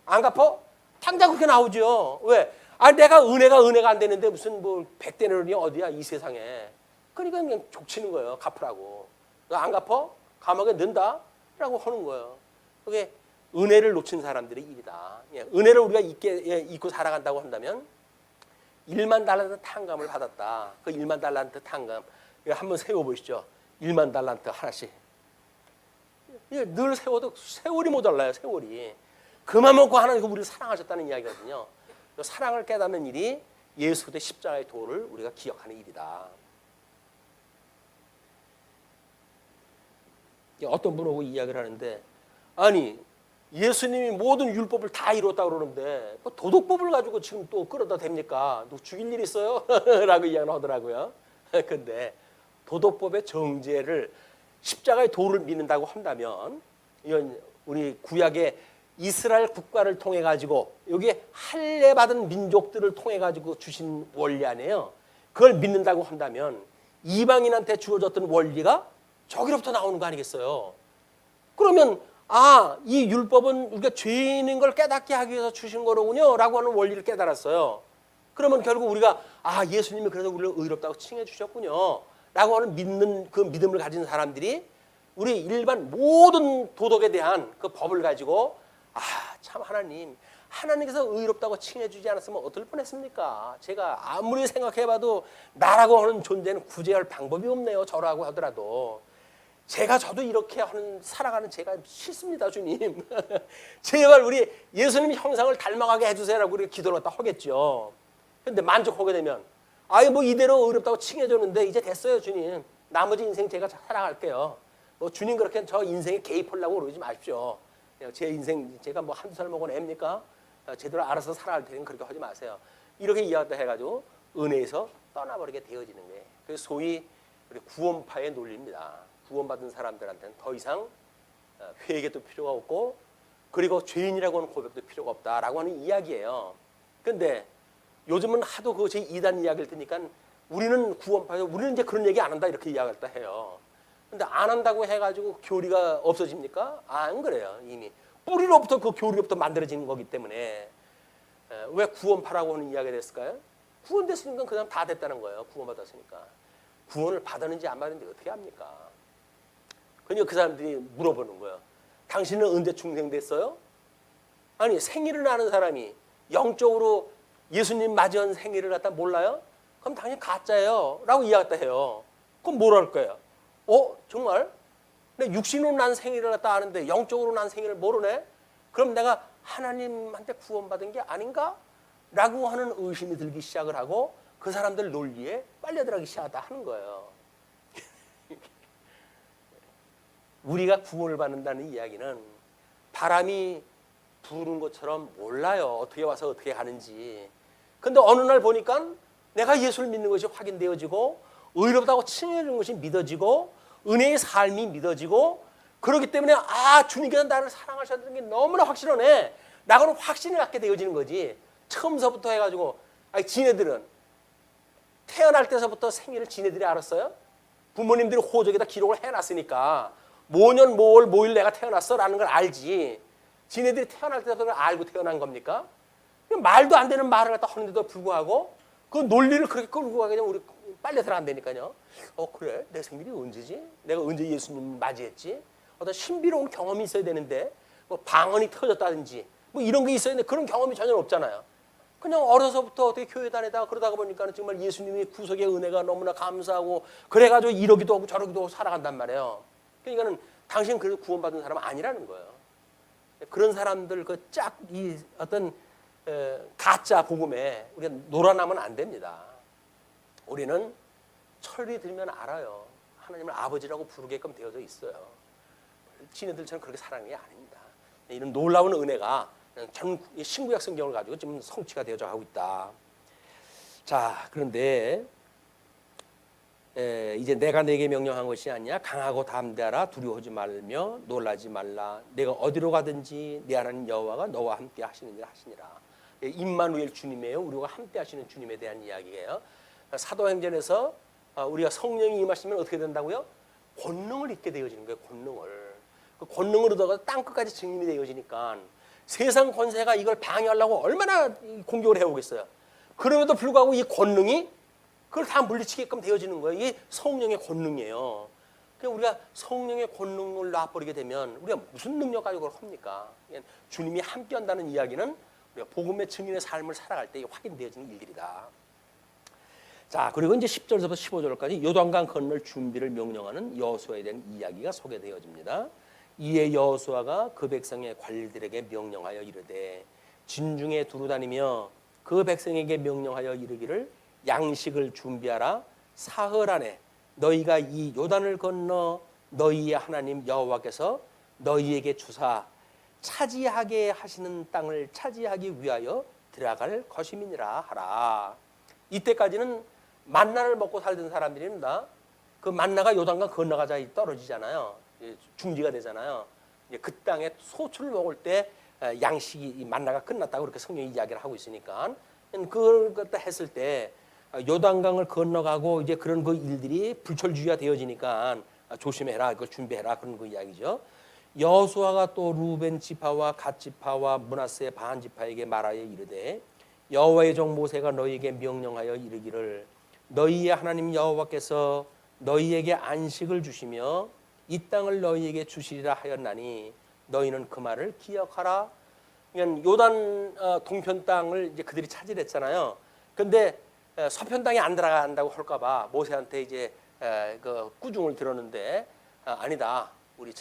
안 갚어? 당장 그렇게 나오죠. 왜? 내가 은혜가 안 되는데 무슨 뭐 100데나리온이 어디야 이 세상에. 그러니까 그냥 족치는 거예요. 갚으라고. 너 안 갚어? 감옥에 넣는다? 라고 하는 거예요. 그게 은혜를 놓친 사람들의 일이다. 은혜를 우리가 잊고 살아간다고 한다면 1만 달란트 탕감을 받았다. 그 1만 달란트 탕감 한번 세워보시죠. 1만 달란트 하나씩. 늘 세워도 세월이 모자라요. 세월이. 그만 먹고 하나님께서 우리를 사랑하셨다는 이야기거든요. 사랑을 깨닫는 일이 예수 그리스도의 십자가의 도를 우리가 기억하는 일이다. 어떤 분하고 이야기를 하는데 아니 예수님이 모든 율법을 다 이뤘다고 그러는데 도덕법을 가지고 지금 또 끌어다 댑니까? 너 죽일 일 있어요? 라고 이야기를 하더라고요. 근데 도덕법의 정죄를 십자가의 도를 믿는다고 한다면 이건 우리 구약의 이스라엘 국가를 통해 가지고 여기에 할례 받은 민족들을 통해 가지고 주신 원리 아니에요. 그걸 믿는다고 한다면 이방인한테 주어졌던 원리가 저기로부터 나오는 거 아니겠어요? 그러면 이 율법은 우리가 죄인인 걸 깨닫게 하기 위해서 주신 거로군요 라고 하는 원리를 깨달았어요. 그러면 결국 우리가 예수님이 그래서 우리를 의롭다고 칭해 주셨군요 라고 하는 믿는 그 믿음을 가진 사람들이 우리 일반 모든 도덕에 대한 그 법을 가지고 참 하나님께서 의롭다고 칭해 주지 않았으면 어떨 뻔했습니까? 제가 아무리 생각해봐도 나라고 하는 존재는 구제할 방법이 없네요. 저라고 하더라도 저도 이렇게 살아가는 제가 싫습니다, 주님. 제발 우리 예수님 형상을 닮아가게 해주세요라고 우리가 기도를 갖다 하겠죠. 그런데 만족하게 되면 뭐 이대로 의롭다고 칭해줬는데 이제 됐어요, 주님. 나머지 인생 제가 살아갈게요. 뭐 주님 그렇게 저 인생에 개입하려고 그러지 마십시오. 제 인생 제가 뭐 한두 살 먹은 애입니까? 제대로 알아서 살아갈 테니 그렇게 하지 마세요. 이렇게 이야기를 해가지고 은혜에서 떠나버리게 되어지는 거예요. 그래서 소위 우리 구원파의 논리입니다. 구원받은 사람들한테는 더 이상 회개도 필요가 없고 그리고 죄인이라고 하는 고백도 필요가 없다라고 하는 이야기예요. 근데 요즘은 하도 그 제 2단 이야기를 듣니까 우리는 구원받아 우리는 이제 그런 얘기 안 한다 이렇게 이야기를 다 해요. 근데 안 한다고 해가지고 교리가 없어집니까? 안 그래요. 이미 뿌리로부터 그 교리로부터 만들어지는 거기 때문에 왜 구원파라고 하는 이야기가 됐을까요? 구원됐으니까 그 사람 다 됐다는 거예요. 구원받았으니까. 구원을 받았는지 안 받았는지 어떻게 합니까? 그러니까 그 사람들이 물어보는 거예요. 당신은 언제 중생됐어요? 아니 생일을 아는 사람이 영적으로 예수님 맞이한 생일을 갖다 몰라요? 그럼 당연히 가짜예요 라고 이야기했다 해요. 그럼 뭐라 할 거예요? 정말? 내 육신으로 난 생일을 갖다 아는데 영적으로 난 생일을 모르네? 그럼 내가 하나님한테 구원받은 게 아닌가? 라고 하는 의심이 들기 시작을 하고 그 사람들 논리에 빨려들어가기 시작하다 하는 거예요. 우리가 구원을 받는다는 이야기는 바람이 부는 것처럼 몰라요. 어떻게 와서 어떻게 가는지. 근데 어느 날 보니까 내가 예수를 믿는 것이 확인되어지고 의롭다고 칭해주는 것이 믿어지고 은혜의 삶이 믿어지고 그렇기 때문에 주님께서 나를 사랑하셨다는 게 너무나 확실하네. 나고는 확신을 갖게 되어지는 거지. 처음서부터 해가지고 지네들은 태어날 때서부터 생일을 지네들이 알았어요? 부모님들이 호적에다 기록을 해놨으니까 뭐년 뭐월 뭐일 내가 태어났어라는 걸 알지. 지네들이 태어날 때부터 알고 태어난 겁니까? 말도 안 되는 말을 갖다 하는데도 불구하고 그 논리를 그렇게 끌고 가게 되면 우리 빨리 들어 안 되니까요. 그래? 내 생일이 언제지? 내가 언제 예수님 맞이했지? 어떤 신비로운 경험이 있어야 되는데 뭐 방언이 터졌다든지 뭐 이런 게 있어야 되는데 그런 경험이 전혀 없잖아요. 그냥 어려서부터 어떻게 교회 다니다가 그러다가 보니까 정말 예수님의 구속의 은혜가 너무나 감사하고 그래가지고 이러기도 하고 저러기도 하고 살아간단 말이에요. 그러니까는 당신 그래도 구원받은 사람은 아니라는 거예요. 그런 사람들 이 어떤 가짜 복음에 우리가 놀아나면 안 됩니다. 우리는 철이 들면 알아요. 하나님을 아버지라고 부르게끔 되어져 있어요. 지네들처럼 그렇게 살아가는 게 아닙니다. 이런 놀라운 은혜가 전 신구약 성경을 가지고 지금 성취가 되어져 가고 있다. 자, 그런데 이제 내가 내게 명령한 것이 아니야. 강하고 담대하라. 두려워하지 말며 놀라지 말라. 내가 어디로 가든지 내 하나님 여호와가 너와 함께 하시느니라 하시니라. 임마누엘 주님이에요. 우리가 함께 하시는 주님에 대한 이야기예요. 사도행전에서 우리가 성령이 임하시면 어떻게 된다고요? 권능을 입게 되어지는 거예요. 권능을. 그 권능을 얻어가 땅끝까지 증인이 되어지니까 세상 권세가 이걸 방해하려고 얼마나 공격을 해오겠어요. 그럼에도 불구하고 이 권능이 그걸 다 물리치게끔 되어지는 거예요. 이게 성령의 권능이에요. 그러니까 우리가 성령의 권능을 놔버리게 되면 우리가 무슨 능력 가지고 그걸 합니까? 주님이 함께한다는 이야기는 우리가 복음의 증인의 삶을 살아갈 때 확인되어지는 일들이다. 자, 그리고 이제 10절부터 15절까지 요단강 건널 준비를 명령하는 여호수아에 대한 이야기가 소개되어집니다. 이에 여호수아가 그 백성의 관리들에게 명령하여 이르되 진중에 두루다니며 그 백성에게 명령하여 이르기를 양식을 준비하라. 사흘 안에 너희가 이 요단을 건너 너희의 하나님 여호와께서 너희에게 주사 차지하게 하시는 땅을 차지하기 위하여 들어갈 것임이니라 하라. 이때까지는 만나를 먹고 살던 사람들입니다. 그 만나가 요단강 건너가자 떨어지잖아요. 중지가 되잖아요. 그 땅에 소출을 먹을 때 양식이 만나가 끝났다고 그렇게 성경이 이야기를 하고 있으니까 그걸 갖다 했을 때 요단강을 건너가고 이제 그런 그 일들이 불철주의가 되어지니까 조심해라, 그걸 준비해라 그런 그 이야기죠. 여호수아가 또 루벤 지파와 갓 지파와 므낫세 반 지파에게 말하여 이르되 여호와의 종 모세가 너희에게 명령하여 이르기를 너희의 하나님 여호와께서 너희에게 안식을 주시며 이 땅을 너희에게 주시리라 하였나니 너희는 그 말을 기억하라. 그러니까 요단 동편 땅을 이제 그들이 차지했잖아요. 근데 서편 땅에 안 들어간다고 할까봐 모세한테 이제 그 꾸중을 들었는데 아니다. 우리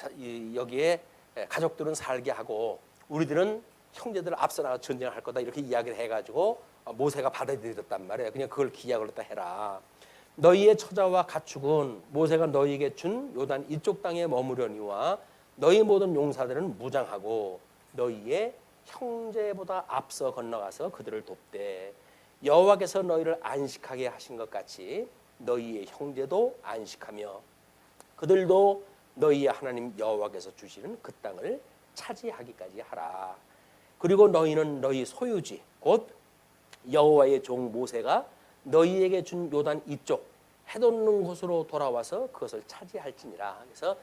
여기에 가족들은 살게 하고 우리들은 형제들을 앞서 나가 전쟁할 거다 이렇게 이야기를 해가지고 모세가 받아들였단 말이에요. 그냥 그걸 기약을 했다 해라. 너희의 처자와 가축은 모세가 너희에게 준 요단 이쪽 땅에 머무려니와 너희 모든 용사들은 무장하고 너희의 형제보다 앞서 건너가서 그들을 돕되 여호와께서 너희를 안식하게 하신 것 같이 너희의 형제도 안식하며 그들도 너희의 하나님 여호와께서 주시는 그 땅을 차지하기까지 하라. 그리고 너희는 너희 소유지 곧 여호와의 종 모세가 너희에게 준 요단 이쪽 해돋는 곳으로 돌아와서 그것을 차지할지니라. 그래서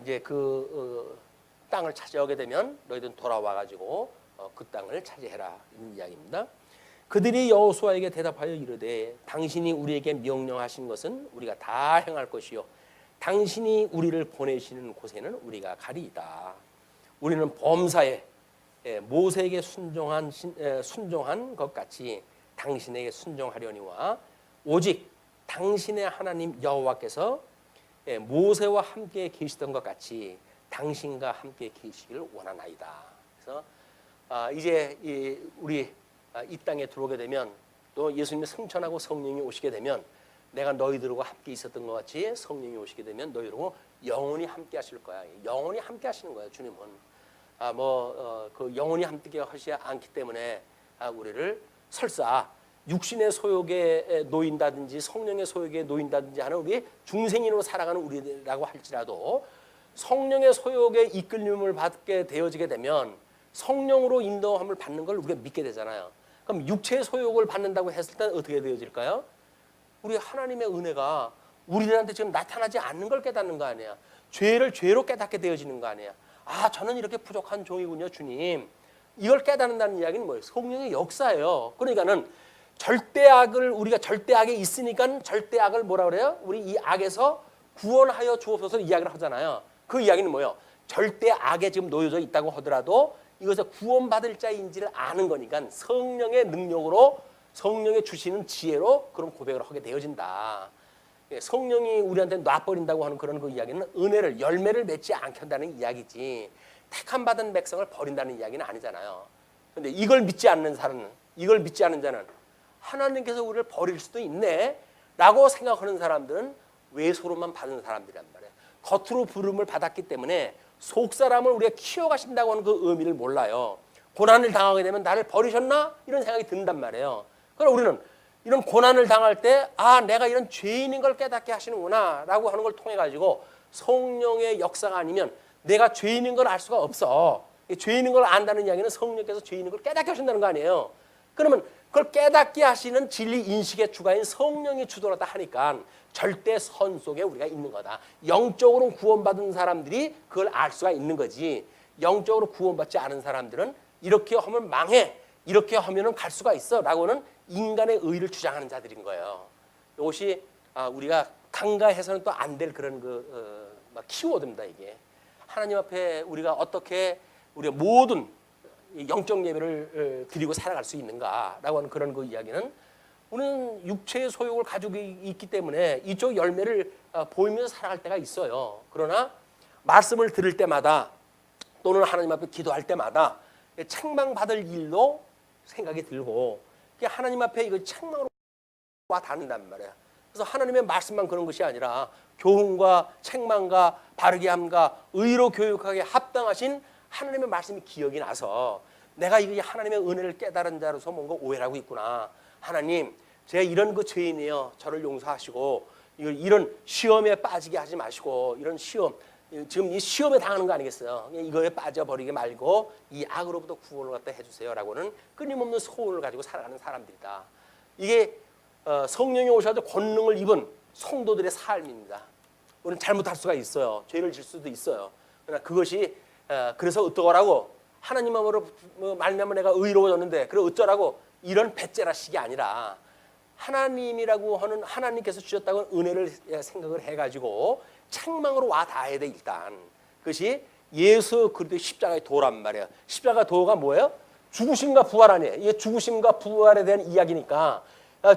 이제 땅을 차지하게 되면 너희들은 돌아와 가지고 그 땅을 차지해라 이런 이야기입니다. 그들이 여호수아에게 대답하여 이르되 당신이 우리에게 명령하신 것은 우리가 다 행할 것이요 당신이 우리를 보내시는 곳에는 우리가 가리이다. 우리는 범사에 모세에게 순종한 것 같이 당신에게 순종하려니와 오직 당신의 하나님 여호와께서 모세와 함께 계시던 것 같이 당신과 함께 계시기를 원하나이다. 그래서 이제 우리 이 땅에 들어오게 되면 또 예수님이 승천하고 성령이 오시게 되면 내가 너희들과 함께 있었던 것 같이 성령이 오시게 되면 너희들과 영원히 함께 하실 거야. 영원히 함께 하시는 거예요. 주님은 그 영원히 함께 하시지 않기 때문에 우리를 설사 육신의 소욕에 놓인다든지 성령의 소욕에 놓인다든지 하는 우리 중생인으로 살아가는 우리라고 할지라도 성령의 소욕에 이끌림을 받게 되어지게 되면 성령으로 인도함을 받는 걸 우리가 믿게 되잖아요. 그럼 육체의 소욕을 받는다고 했을 때 어떻게 되어질까요? 우리 하나님의 은혜가 우리들한테 지금 나타나지 않는 걸 깨닫는 거 아니야. 죄를 죄로 깨닫게 되어지는 거 아니야. 저는 이렇게 부족한 종이군요, 주님. 이걸 깨닫는다는 이야기는 뭐예요? 성령의 역사예요. 그러니까는 우리가 절대악에 있으니까 절대악을 뭐라 그래요? 우리 이 악에서 구원하여 주옵소서 이야기를 하잖아요. 그 이야기는 뭐예요? 절대악에 지금 놓여져 있다고 하더라도 이것을 구원받을 자인지를 아는 거니까 성령의 능력으로 성령의 주시는 지혜로 그런 고백을 하게 되어진다. 성령이 우리한테 놔버린다고 하는 그런 그 이야기는 은혜를 열매를 맺지 않겠다는 이야기지 택함 받은 백성을 버린다는 이야기는 아니잖아요. 그런데 이걸 믿지 않는 자는 하나님께서 우리를 버릴 수도 있네 라고 생각하는 사람들은 외소로만 받은 사람들이란 말이에요. 겉으로 부름을 받았기 때문에 속사람을 우리가 키워가신다고 하는 그 의미를 몰라요. 고난을 당하게 되면 나를 버리셨나? 이런 생각이 든단 말이에요. 그럼 우리는 이런 고난을 당할 때 내가 이런 죄인인 걸 깨닫게 하시는구나 라고 하는 걸 통해 가지고 성령의 역사가 아니면 내가 죄인인 걸 알 수가 없어. 죄인인 걸 안다는 이야기는 성령께서 죄인인 걸 깨닫게 하신다는 거 아니에요. 그러면 그걸 깨닫게 하시는 진리 인식의 주가인 성령이 주도하다 하니까 절대 선 속에 우리가 있는 거다. 영적으로 구원받은 사람들이 그걸 알 수가 있는 거지. 영적으로 구원받지 않은 사람들은 이렇게 하면 망해. 이렇게 하면은 갈 수가 있어. 라고는 인간의 의를 주장하는 자들인 거예요. 이것이 우리가 간과해서는 또 안 될 그런 키워드입니다. 이게 하나님 앞에 우리가 어떻게 우리가 모든 영적 예배를 드리고 살아갈 수 있는가라고 하는 그런 그 이야기는 우리는 육체의 소욕을 가지고 있기 때문에 이쪽 열매를 보이면서 살아갈 때가 있어요. 그러나 말씀을 들을 때마다 또는 하나님 앞에 기도할 때마다 책망받을 일로 생각이 들고 하나님 앞에 이거 책망으로 와 닿는단 말이에요. 그래서 하나님의 말씀만 그런 것이 아니라 교훈과 책망과 바르게 함과 의로 교육하게 합당하신 하나님의 말씀이 기억이 나서 내가 이게 하나님의 은혜를 깨달은 자로서 뭔가 오해를 하고 있구나. 하나님, 제가 이런 그 죄인이에요. 저를 용서하시고 이런 시험에 빠지게 하지 마시고 이런 시험, 지금 이 시험에 당하는 거 아니겠어요? 이거에 빠져버리게 말고 이 악으로부터 구원을 갖다 해주세요라고는 끊임없는 소원을 가지고 살아가는 사람들이다. 이게 성령이 오셔서 권능을 입은 성도들의 삶입니다. 우리는 잘못할 수가 있어요. 죄를 질 수도 있어요. 그러나 그것이 그래서 어떠라고 하나님으로 말미암아 내가 의로워졌는데 그래 어쩌라고 이런 배째라식이 아니라 하나님이라고 하는 하나님께서 주셨다고 은혜를 생각을 해가지고 책망으로 와 닿아야 돼. 일단 그것이 예수 그리스도의 십자가의 도란 말이에요. 십자가 도가 뭐예요? 죽으심과 부활 아니에요. 이게 죽으심과 부활에 대한 이야기니까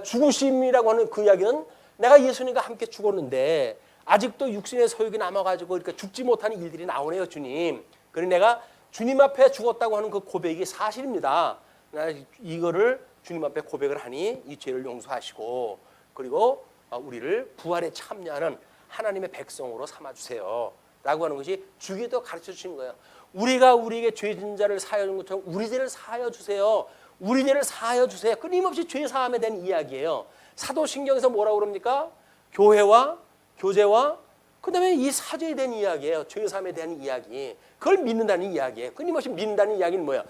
죽으심이라고 하는 그 이야기는 내가 예수님과 함께 죽었는데 아직도 육신의 소욕이 남아가지고 이렇게 죽지 못하는 일들이 나오네요, 주님. 그래서 내가 주님 앞에 죽었다고 하는 그 고백이 사실입니다. 이거를 주님 앞에 고백을 하니 이 죄를 용서하시고 그리고 우리를 부활에 참여하는 하나님의 백성으로 삼아주세요 라고 하는 것이 주기도 가르쳐 주신 거예요. 우리가 우리에게 죄진 자를 사하여 준 것처럼 우리 죄를 사하여 주세요. 우리 죄를 사하여 주세요. 끊임없이 죄 사함에 대한 이야기예요. 사도신경에서 뭐라고 그럽니까? 교회와 교제와 그다음에 이 사죄에 대한 이야기예요. 죄사함에 대한 이야기. 그걸 믿는다는 이야기예요. 끊임없이 믿는다는 이야기는 뭐예요?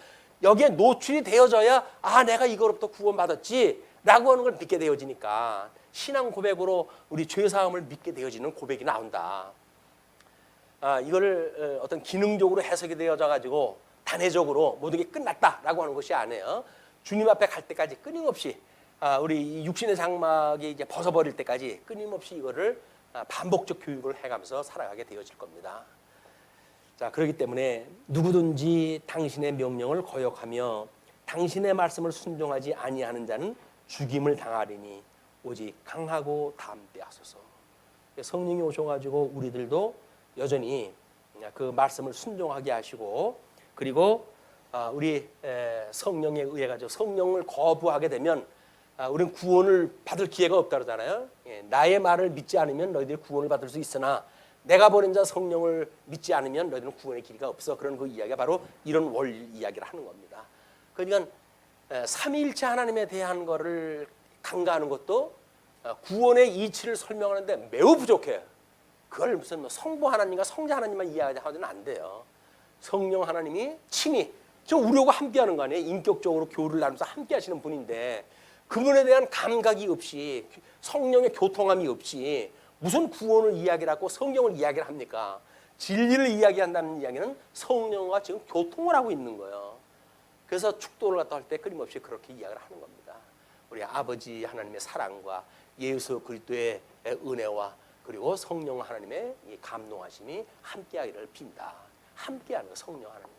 여기에 노출이 되어져야 내가 이거로부터 구원받았지라고 하는 걸 믿게 되어지니까 신앙 고백으로 우리 죄사함을 믿게 되어지는 고백이 나온다. 이거를 어떤 기능적으로 해석이 되어져 가지고 단회적으로 모든 게 끝났다라고 하는 것이 아니에요. 주님 앞에 갈 때까지 끊임없이 우리 육신의 장막이 이제 벗어버릴 때까지 끊임없이 이거를 반복적 교육을 해가면서 살아가게 되어질 겁니다. 자, 그렇기 때문에 누구든지 당신의 명령을 거역하며 당신의 말씀을 순종하지 아니하는 자는 죽임을 당하리니 오직 강하고 담대하소서. 성령이 오셔가지고 우리들도 여전히 그 말씀을 순종하게 하시고, 그리고 우리 성령에 의해 가지고 성령을 거부하게 되면 우리는 구원을 받을 기회가 없다 그러잖아요. 나의 말을 믿지 않으면 너희들이 구원을 받을 수 있으나 내가 보낸 자 성령을 믿지 않으면 너희들은 구원의 길이가 없어. 그런 그 이야기가 바로 이런 원리 이야기를 하는 겁니다. 그러니까 삼위일체 하나님에 대한 거를 강가하는 것도 구원의 이치를 설명하는데 매우 부족해요. 그걸 무슨 뭐 성부 하나님과 성자 하나님만 이해하지는 안 돼요. 성령 하나님이 친히 저 우리하고 함께하는 거 아니에요. 인격적으로 교류를 나누면서 함께하시는 분인데 그분에 대한 감각이 없이, 성령의 교통함이 없이 무슨 구원을 이야기하고 성경을 이야기를 합니까? 진리를 이야기한다는 이야기는 성령과 지금 교통을 하고 있는 거예요. 그래서 축도를 갖다 할 때 끊임없이 그렇게 이야기를 하는 겁니다. 우리 아버지 하나님의 사랑과 예수 그리스도의 은혜와 그리고 성령 하나님의 이 감동하심이 함께하기를 빈다. 함께하는 성령 하나님.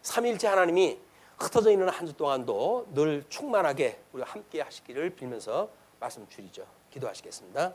삼위일체 하나님이 흩어져 있는 한 주 동안도 늘 충만하게 우리가 함께 하시기를 빌면서 말씀 줄이죠. 기도하시겠습니다.